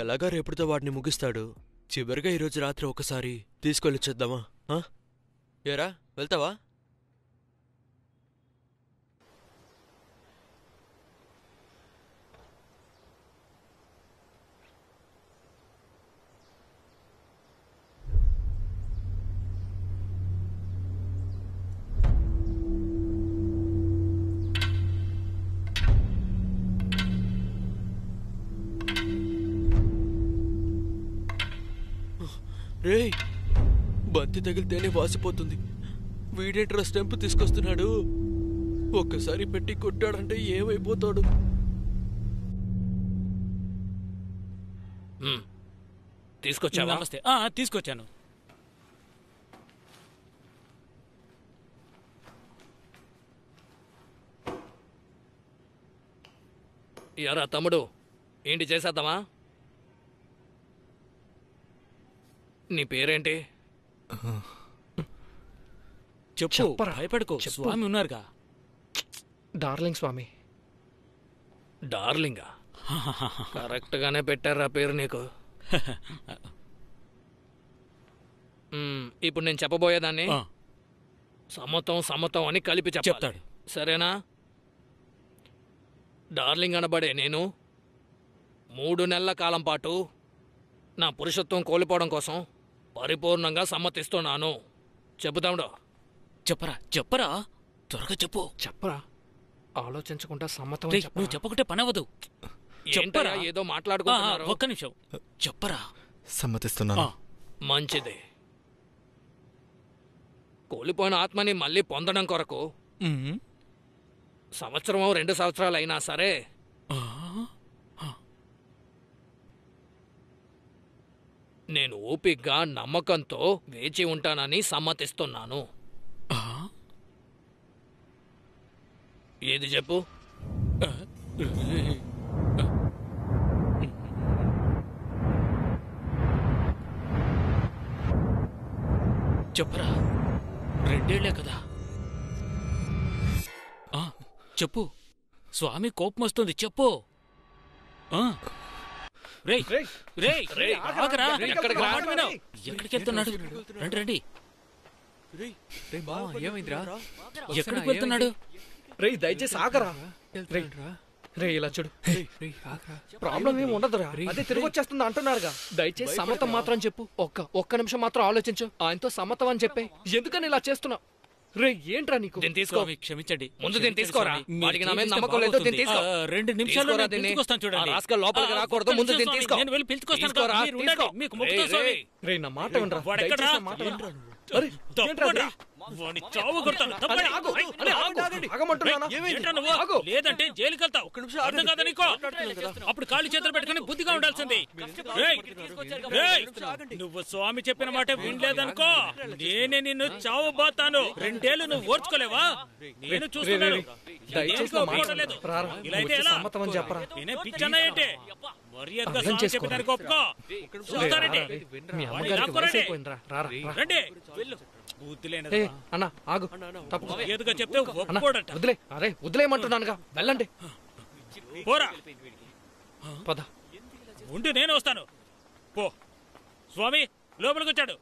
ఎలాగా రేపటితో వాడిని ముగిస్తాడు. చివరిగా ఈరోజు రాత్రి ఒకసారి తీసుకెళ్ళొచ్చేద్దామా? ఏరా వెళ్తావా? రే బంతి తగిలితేనే వాసిపోతుంది. వీడేంట్రా స్టెంప్ తీసుకొస్తున్నాడు. ఒక్కసారి పెట్టి కొట్టాడంటే ఏమైపోతాడు? తీసుకొచ్చావా? నమస్తే. తీసుకొచ్చాను. ఎరా తమ్ముడు, ఏంటి చేసేద్దామా? నీ పేరేంటి? చెప్పు, భయపడుకో. స్వామి ఉన్నారుగా. డార్లింగ్ స్వామి. డార్లింగా? కరెక్ట్ గానే పెట్టారా పేరు నీకు. ఇప్పుడు నేను చెప్పబోయేదాన్ని సమతం అని కలిపి చెప్తాడు. సరేనా? డార్లింగ్ అనబడే నేను 3 నెలల కాలం పాటు నా పురుషత్వం కోల్పోవడం కోసం పరిపూర్ణంగా సమ్మతిస్తున్నాను. చెబుతాండో. చెప్పరా త్వరగా చెప్పరా. ఆలోచించకుండా సమ్మతం. నువ్వు చెప్పకుంటే పని అవ్వదు. చెప్పరా. ఏదో మాట్లాడుకుంటున్నారు. ఒక్క నిమిషం చెప్పరా. సమ్మతిస్తున్నాను. మంచిది. కోల్పోయిన ఆత్మని మళ్ళీ పొందడం కొరకు సంవత్సరం 2 సంవత్సరాలు అయినా సరే నేను ఓపిగ్గా నమ్మకంతో వేచి ఉంటానని సమ్మతిస్తున్నాను. ఏది చెప్పు? చెప్పరా, 2 ఏళ్లే కదా. చెప్పు, స్వామి కోపం వస్తుంది, చెప్పు. ఎక్కడికి వెళ్తున్నాడు? రండి రండి. ఏమైందిరా? ఎక్కడికి వెళ్తున్నాడు? దయచేసి ఆగరా. రే ఇలా చూడు, ప్రాబ్లం ఏమి ఉండదురా, అదే తిరిగి వచ్చేస్తుంది అంటున్నారుగా. దయచేసి సమ్మతం మాత్రం చెప్పు. ఒక్క నిమిషం మాత్రం ఆలోచించు. ఆయనతో సమ్మతం అని చెప్పే. ఎందుకని ఇలా చేస్తున్నావు? రే ఏంట్రా నీకు? తీసుకో, క్షమించండి. ముందు దీన్ని తీసుకోరా. వాడికి నా మీద నమ్మకం లేదు. దీన్ని తీసుకో. 2 నిమిషాల్లో పిలుచుకొస్తాను చూడండి. రాస్కల్ లోపలికి రాకూడదు. ముందు దీన్ని తీసుకో. నేను వెళ్ళి పిలుచుకొస్తాను. మీకు మొక్కుతో స్వామి. రే నా మాట వినరా. వాడెక్కడ్రా? అరే తప్పకుండా వాడిని చావు కొడతాను. లేదంటే జైలుకి వెళ్తావు. అర్థం కాదా నీకో? అప్పుడు కాళ్ళు చేతులు పెట్టుకుని బుద్ధిగా ఉండాల్సింది. నువ్వు స్వామి చెప్పిన మాట వినలేదనుకో, నేనే నిన్ను చావు బాతాను. 2 ఏళ్ళు నువ్వు ఓర్చుకోలేవా? నేను చూస్తున్నాను. ఇలా అయితే ఎలా? నేనే పిచ్చన్నా ఏంటి? మర్యాదగా స్వామి చెప్పేదానికి ఒప్పుకో. చూస్తానండి. రండి. అన్నా ఆగు. ఏదుగా చెప్తే ఒప్పుకోడట. వదిలే. అరే వదిలేయమంటున్నానుగా, వెళ్ళండి. పోరా. పద. ఉండి నేను వస్తాను. పో. స్వామి లోపలికి వచ్చాడు.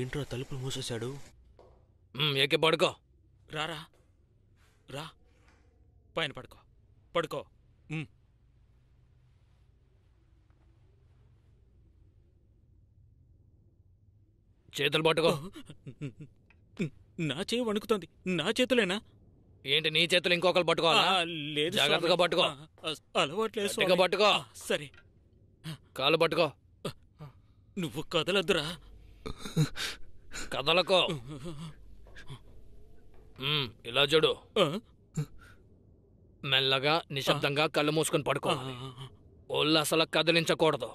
ఏంట్రా తలుపులు మూసేశాడు? ఏకే పడుకో. రారా రా, పైన పడుకో. పడుకో. చేతులు పట్టుకో. నా చేయి వణుకుతోంది. నా చేతులేనా? ఏంటి నీ చేతులు ఇంకొకరు పట్టుకోవాలా? లేదు, జాగ్రత్తగా పట్టుకో. అలవాట్లేదు. పట్టుకో. సరే. కాలు పట్టుకో. నువ్వు కదలద్దురా. కదలకో. ఇలా చూడు. మెల్లగా నిశ్శబ్దంగా కళ్ళు మూసుకొని పడుకో. ఒళ్ళు అసలు కదిలించకూడదు.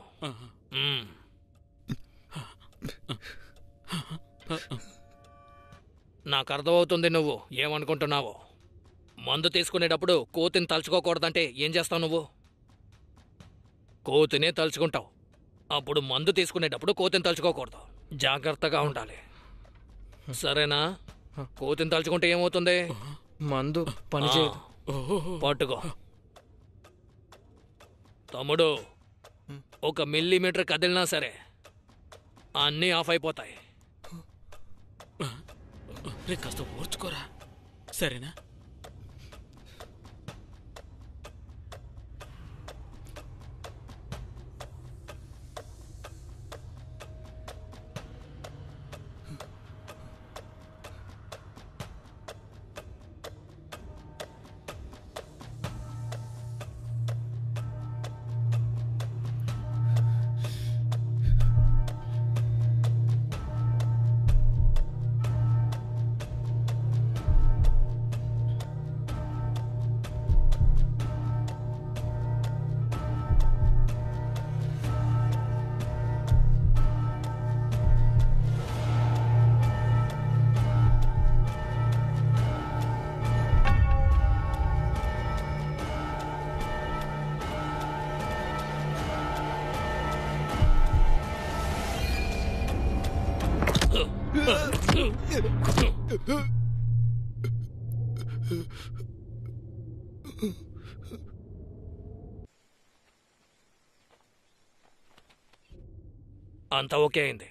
నాకు అర్థమవుతుంది నువ్వు ఏమనుకుంటున్నావు. మందు తీసుకునేటప్పుడు కోతిని తలుచుకోకూడదంటే ఏం చేస్తావు నువ్వు? కోతినే తలుచుకుంటావు. అప్పుడు మందు తీసుకునేటప్పుడు కోతిని తలుచుకోకూడదు. జాగ్రత్తగా ఉండాలి, సరేనా? కోతిని తలుచుకుంటే ఏమవుతుంది? మందు పనిచేయదు. పట్టుకో. తమ్ముడు, 1 మిల్లీమీటర్ కదిలినా సరే అన్నీ ఆఫ్ అయిపోతాయి. కాస్త ఓర్చుకోరా, సరేనా? అంతా ఓకే అయింది.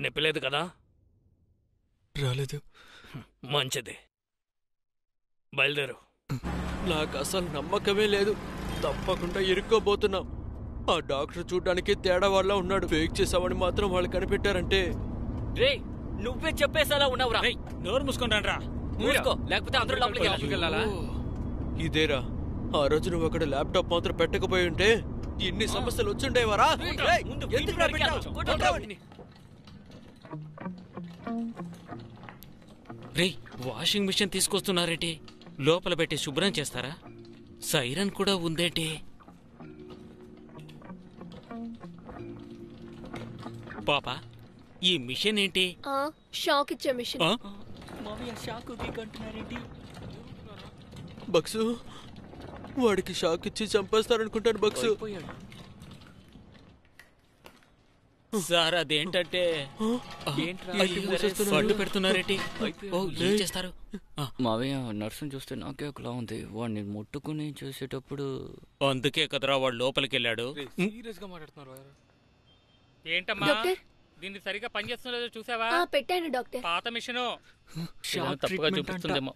నొప్పిలేదు కదా? రాలేదు. మంచిది, బయలుదేరు. నాకు అసలు నమ్మకమే లేదు. తప్పకుండా ఇరుక్కోబోతున్నాం. ఆ డాక్టర్ చూడడానికి తేడా వాళ్ళ ఉన్నాడు. ఫేక్ చేసామని మాత్రం వాళ్ళు కనిపెట్టారంటే రే నువ్వే చెప్పేసేలా ఉన్నావురా. నోరు మూసుకొని రా, మూసుకో లేకపోతే అందరూ లోపలికి వెళ్ళాలా? ఇదేరా ఆ రోజు నువ్వు అక్కడ ల్యాప్టాప్ మాత్రం పెట్టకపోయి ఉంటే ఇన్ని సమస్యలు వచ్చుండేవారా? రే వాషింగ్ మిషన్ తీసుకొస్తున్నారేంటి? లోపల పెట్టి శుభ్రం చేస్తారా? సైరన్ కూడా ఉందేంటి? పాప ఈ మిషన్ ఏంటి? షాక్ ఇచ్చే మిషన్. బక్సు వాడికి షాక్ ఇచ్చి చంపేస్తారనుకుంటాను. బక్సు సార్ అదేంటంటే పట్టు పెడుతున్నారేంటి? ఏం చేస్తారు? మావయ్య నర్సుని చూస్తే నాకే ఒకలా ఉంది. వాడిని ముట్టుకుని చూసేటప్పుడు అందుకే కదరా వాడు లోపలికి వెళ్ళాడు. సీరియస్గా మాట్లాడుతున్నారు. ఏంటమ్మా దీన్ని సరిగా పనిచేస్తుందో చూసావా? పెట్టాను డాక్టర్. పాత మిషను తప్పుగా చూపిస్తుందేమో.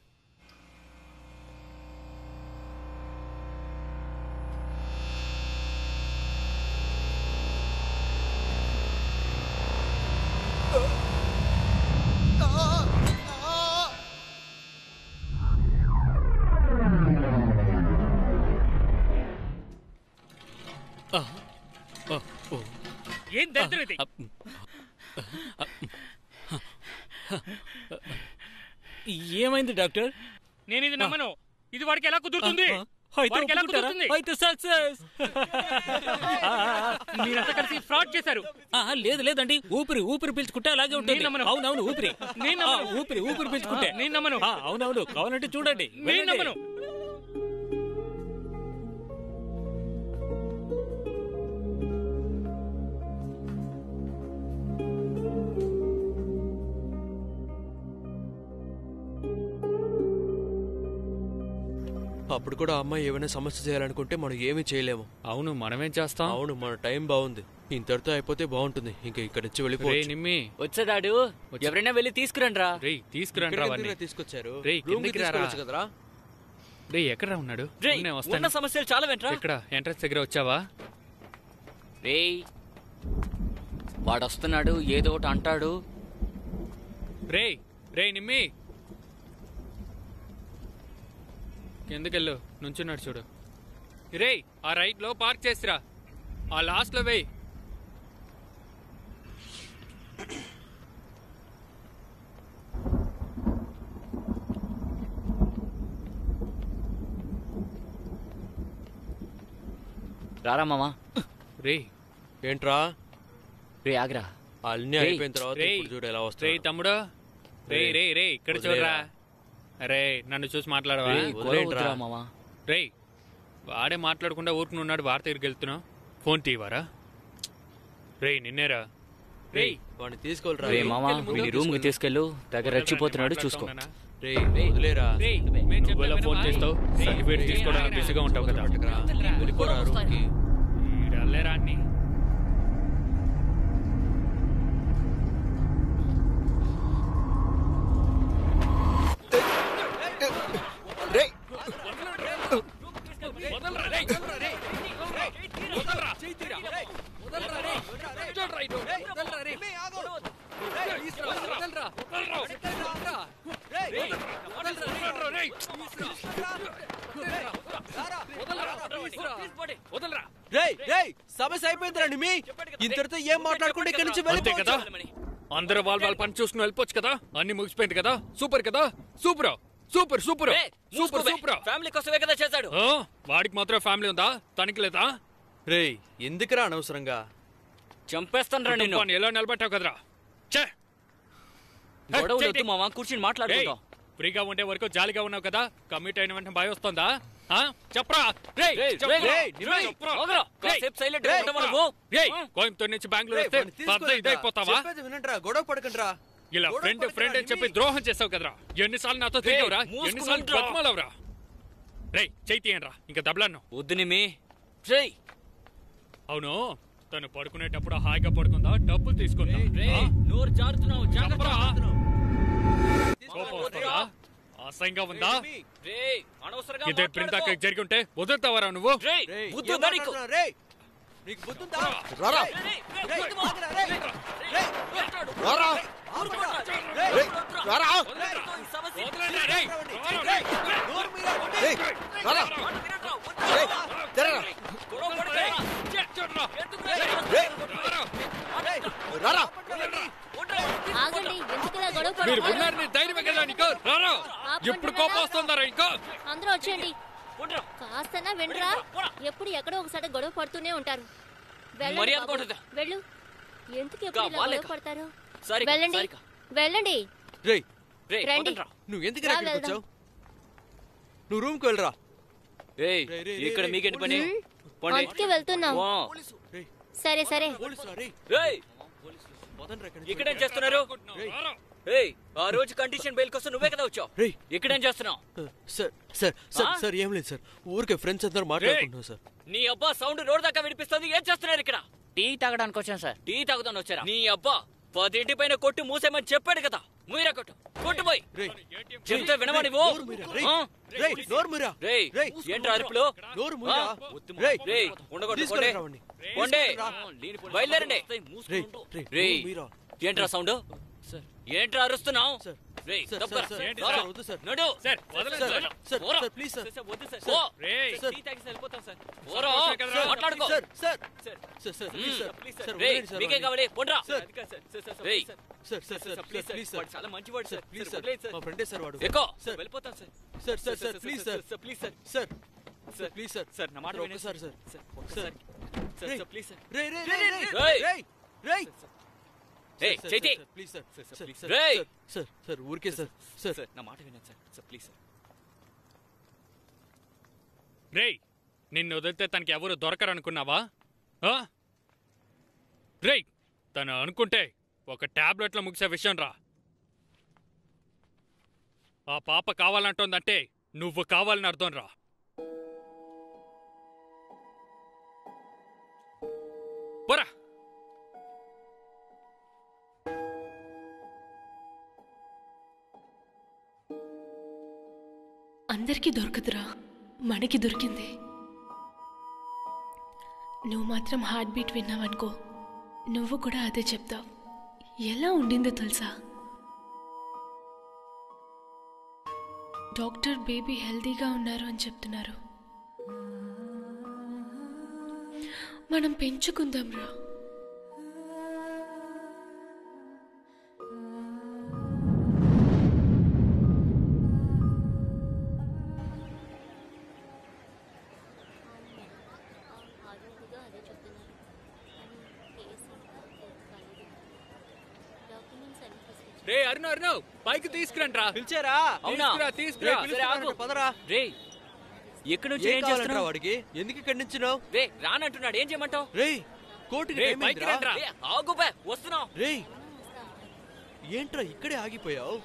ఏం దరిద్రం ఇది? ఏమైంది డాక్టర్? నేను ఇది నమ్మను. ఇది వాడికి ఎలా కుదురుతుంది? వాడికి ఎలా కుదురుతుంది? మీరంతా కలిసి ఫ్రాడ్ చేశారు. లేదు లేదండి, ఊపిరి పీల్చుకుంటే అలాగే ఉంటుంది. అవునవును ఊపిరి పీల్చుకుంటే నేను నమ్మను. అవునవును కావాలంటే చూడండి. నేను నమ్మను. అప్పుడు కూడా అమ్మాయి ఏమైనా సమస్య చేయాలనుకుంటే మనం ఏమీ చేయలేము. అవును మనమేం చేస్తాం? అవును మన టైం బాగుంది. ఇంతటితో అయిపోతే బాగుంటుంది. ఇంకా ఇక్కడ నుంచి వెళ్ళిపోవచ్చు. వచ్చాడాడు ఎవరైనా వెళ్ళి తీసుకురండి రా. తీసుకొచ్చారు కదరా. రే ఎక్కడ ఉన్నాడు? సమస్యలు చాలా వెంట్రా. ఇక్కడ ఎంట్రన్స్ దగ్గర వచ్చావా? రే వాడు వస్తున్నాడు, ఏదో ఒకటి అంటాడు. రే నిమ్మి ఎందుకెళ్ళు నుంచున్నాడు చూడు. రే ఆ రైట్ లో పార్క్ చేసిరా. ఆ లాస్ట్ లో వేయి. రారా మామా. రే ఏంట్రా? రే ఆగ్రా. అన్ని అయిపోయిన తర్వాత చూడు ఎలా వస్తా. రే తమ్ముడు రే ఇక్కడ చూడరా. అరే నన్ను చూసి మాట్లాడవా? రే వాడే మాట్లాడకుండా ఊరుకున్నాడు. వార్త దగ్గరికి వెళ్తున్నావు. ఫోన్ తీవారా? రే నిన్నేరా. రే వాడిని తీసుకోలేరా. రే మామా వీడి రూమ్ కి తీసుకెళ్ళు. దగ్గర రెచ్చిపోతున్నాడు చూసుకో. రే వదిలేరా. ఫోన్ చేస్తావు. సర్టిఫికేట్ తీసుకోవడానికి బిజీగా ఉంటావు కదా. వెళ్ళిపోరా రూమ్ కి. వెళ్ళలేరా అన్ని. సమస్య అయిపోయిందిరా నిమి. ఇంతటితో ఏం మాట్లాడుకుంటే ఇక్కడి నుంచి వెళ్ళిపోతే కదా. అందరూ వాళ్ళ పని చూసుకుని వెళ్ళిపోవచ్చు కదా. అన్ని ముగిసిపోయింది కదా. సూపర్ కదా. Super super super super super. Family కోసమే కదా చేశాడు. వాడికి మాత్రం ఫ్యామిలీ ఉందా? తనకి లేదా? రే ఎందుకురా అనవసరంగా చంపేస్తాను రా నిన్ను. ఎలా నిలబెట్టావు కదరా. గొడవలొద్దు మామా, కూర్చుని మాట్లాడుకుందాం. ఫ్రీగా ఉండే వరకు జాలీగా ఉన్నావు కదా. కమిట్ అయిన వెంటనే భయం వస్తుందా? చెప్పరా. కోయంబత్తూరు నుంచి బెంగళూరు వస్తే ఇదైపోతావా? గొడవ పడకండి. ఇలా ఫ్రెండ్ అని చెప్పి ద్రోహం చేసావు కదరా. ఎన్నిసార్లు నాతో తిరిగావురా? ఎన్నిసార్లు బ్రతమాలవురా? రే చైతీయనరా ఇంకా దబ్లాను వద్దు నిమి. అవును తను పడుకునేటప్పుడు హాయిగా పడుకుందా? డబ్బులు తీసుకుందా? నోరు జారుతున్నావు. అసహ్యంగా ఉందా? ఇదే ప్రింతాక జరిగి ఉంటే వదులుతావరా నువ్వు? నీకు బుద్ధుందా? రారా. రేయ్, రేయ్, ఆగరా, రేయ్. రేయ్, రారా. రేయ్, రారా. రేయ్, నోరు మీరా, రేయ్, రారా. రేయ్, తెరరా. రారా. ఆగండి ఎందుకులా గొడవ మీరు పడుతున్నారు? ఉన్నారని ధైర్యమే కదా నీకు రారా ఎప్పుడు కోపం వస్తుందారా ఇంకా అందరూ వచ్చేయండి. కాస్తనా వినరా? ఎప్పుడు ఎక్కడో ఒకసారి గొడవ పడుతూనే ఉంటారు. వెళ్ళండి మర్యాద బాబు, కొట్టదా? వెళ్ళు. ఎందుకు ఎప్పుడు ఇలా వాళ్ళే గొడవ పడతారు? సారిక, వెళ్ళండి సారిక. వెళ్ళండి. రేయ్, రండి. నువ్వు ఎందుకు రా, ఇక్కడికి వెళ్దాం. వచ్చావు? నువ్వు రూమ్కి వెళ్ళరా. ఏయ్ ఇక్కడ మీకేంటి పని? పోండి. అందుకే వెళ్తున్నాం. వా. సరే సరే ఏయ్ ఇక్కడేం చేస్తున్నారు? ఏయ్ ఆ రోజు కండిషన్ బెయిల్ కోసం నువ్వే కదా వచ్చావు. ఇక్కడేం చేస్తున్నావు? సార్ సార్ సార్ సార్ ఏం లేదు సార్, ఊరికే ఫ్రెండ్స్ అందరూ మాట్లాడుకుంటున్నాం సార్. నీ అబ్బా సౌండ్ రోడ్ దాకా వినిపిస్తుంది. ఏం చేస్తున్నారు ఇక్కడ? టీ తాగడానికి వచ్చాను సార్. టీ తాగుదాని వచ్చారా? నీ అబ్బా 10 పైన కొట్టి మూసేమని చెప్పాడు కదా. మూయరా కొట్టు, కొట్టుపోయి చెప్తే వినవా నువ్వు? ఏంట్రా అరుపులు? రేయ్ ఉండగొట్టు, పోండి. బయలుదేరండి. ఏంట్రా సౌండ్? ఏంట్రా అరుస్తున్నావు? మీకే కావాలి పోండ్రా. చాలా మంచివాడు సార్, మా ఫ్రెండే సార్ వాడు. ఎక్కువ వెళ్ళిపోతాను sir. Sir sir sir please sir, please sir, sir sir please sir, sir నా మాట వినండి sir sir sir please sir. రేయ్ రేయ్ రేయ్ రేయ్ రేయ్ ఏయ్ Chaithi please sir please sir రేయ్ సార్ సార్ ఊరికే సార్ సార్ నా మాట వినండి సార్ ప్లీజ్ సార్. రేయ్ నిన్ను వదిలితే తనకి ఎవరు దొరకరనుకున్నావా? రేయ్ తను అనుకుంటే ఒక టాబ్లెట్లో ముగిసే విషయం రా. ఆ పాప కావాలంటోందంటే నువ్వు కావాలని అర్థం రా. పోరా. అందరికీ దొరకదురా, మనకి దొరికింది. నువ్వు మాత్రం హార్ట్ బీట్ విన్నావనుకో, నువ్వు కూడా అదే చెప్తావు. ఎలా ఉండిందో తెలుసా? డాక్టర్ బేబీ హెల్తీగా ఉన్నారు అని చెప్తున్నారు. మనం పెంచుకుందాం రా. రే అరుణ్ అరుణ్ పైకి తీసుకురండి రా. పిలిచారా? అవునా? తీసుకురా. పదరా. రే ఎక్కడి నుంచి ఏం చేస్తున్నావు? వాడికి ఎందుకు ఇక్కడి నుంచినావు? రే రానంటున్నాడు, ఏం చేయమంటావు? రేయ్ కోర్టుకి టైం అయిందిరా. ఆగు బే, వస్తున్నావు. రేయ్ ఏంట్రా ఇక్కడే ఆగిపోయావు?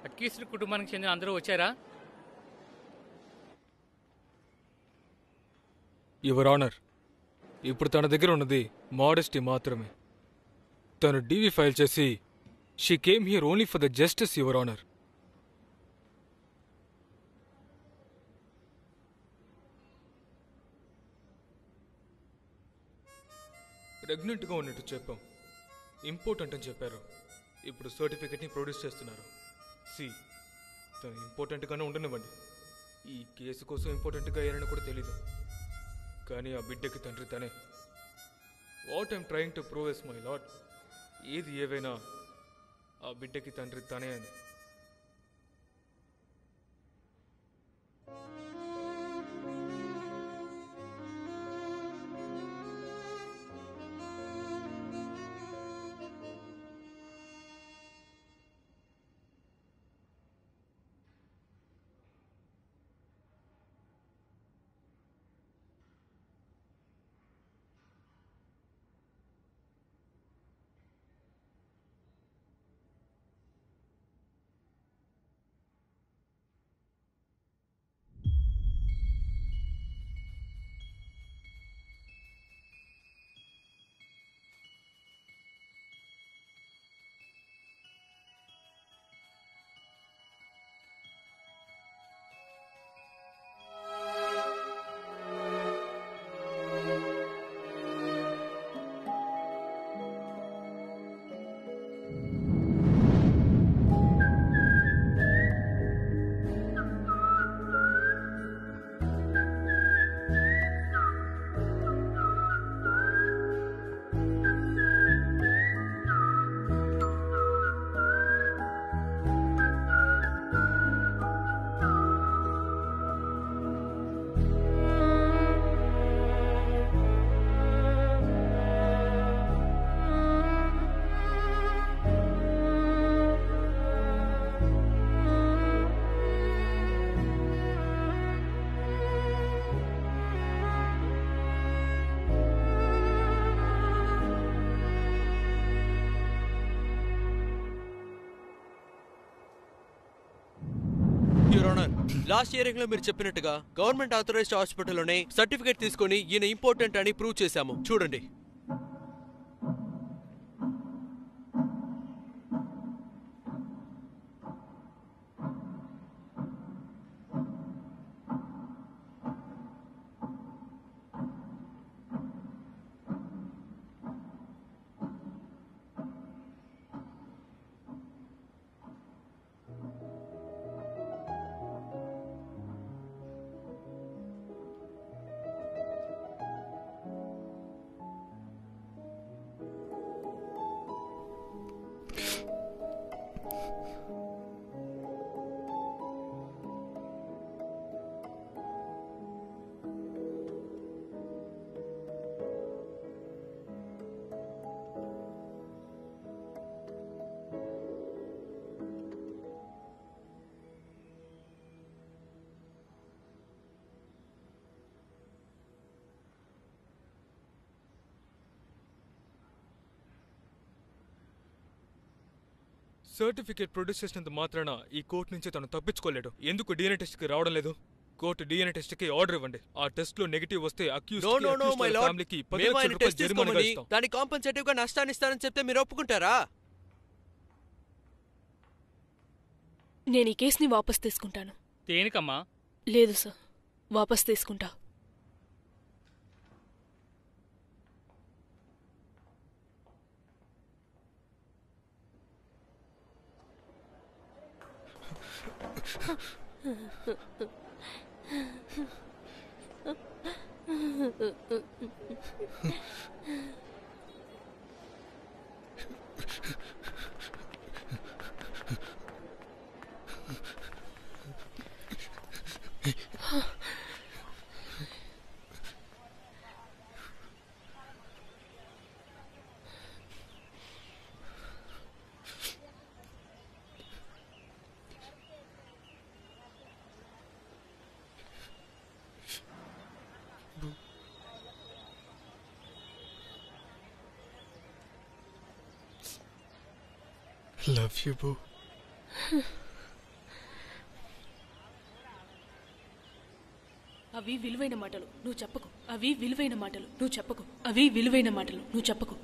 అట్కీసులు కుటుంబానికి చెందిన అందరూ వచ్చారా? యువర్ ఆనర్, ఇప్పుడు తన దగ్గర ఉన్నది మోడెస్టీ మాత్రమే. తను డీవీ ఫైల్ చేసి she came here only for the justice, your honour. ప్రెగ్నెంట్గా ఉన్నట్టు చెప్పాం, ఇంపార్టెంట్ అని చెప్పారు. ఇప్పుడు సర్టిఫికెట్ని ప్రొడ్యూస్ చేస్తున్నారు. తను ఇంపార్టెంట్గానే ఉండనివ్వండి. ఈ కేసు కోసం ఇంపార్టెంట్గా అయ్యారని కూడా తెలీదు, కానీ ఆ బిడ్డకి తండ్రి తనే. What I'm trying to prove is my lot, ఏది ఏవైనా ఆ బిడ్డకి తండ్రి తనే అని. లాస్ట్ హియరింగ్ లో మీరు చెప్పినట్టుగా గవర్నమెంట్ ఆథరైజ్డ్ హాస్పిటల్లోనే సర్టిఫికేట్ తీసుకొని ఈయన ఇంపార్టెంట్ అని ప్రూవ్ చేశాము. చూడండి. సర్టిఫికేట్ ప్రొడ్యూస్ చేసినంత మాత్రాన ఈ కోర్టు నుంచి తను తప్పించుకోలేడు. ఎందుకు డిఎన్ఏ టెస్ట్ కి రావడం లేదు? కోర్టు డిఎన్ఏ టెస్ట్ కి ఆర్డర్ ఇవ్వండి. ఆ టెస్ట్ లో నెగటివ్ వస్తే ఫ్యామిలీకి 10 లక్షల రూపాయలు జరిమానాగా ఇస్తాం. దాని కాంపెన్సేటివ్ గా నష్టాన్ని ఇస్తానని చెప్తే మీరు ఒప్పుకుంటారా? నేను ఈ కేసుని వాపస్ తీసుకుంటాను. దేనికమ్మా? లేదు సార్, వాపస్ తీసుకుంటా. Love you, boo. అవి విలువైన మాటలు నువ్వు చెప్పకు. అవి విలువైన మాటలు నువ్వు చెప్పకు. అవి విలువైన మాటలు నువ్వు చెప్పకు.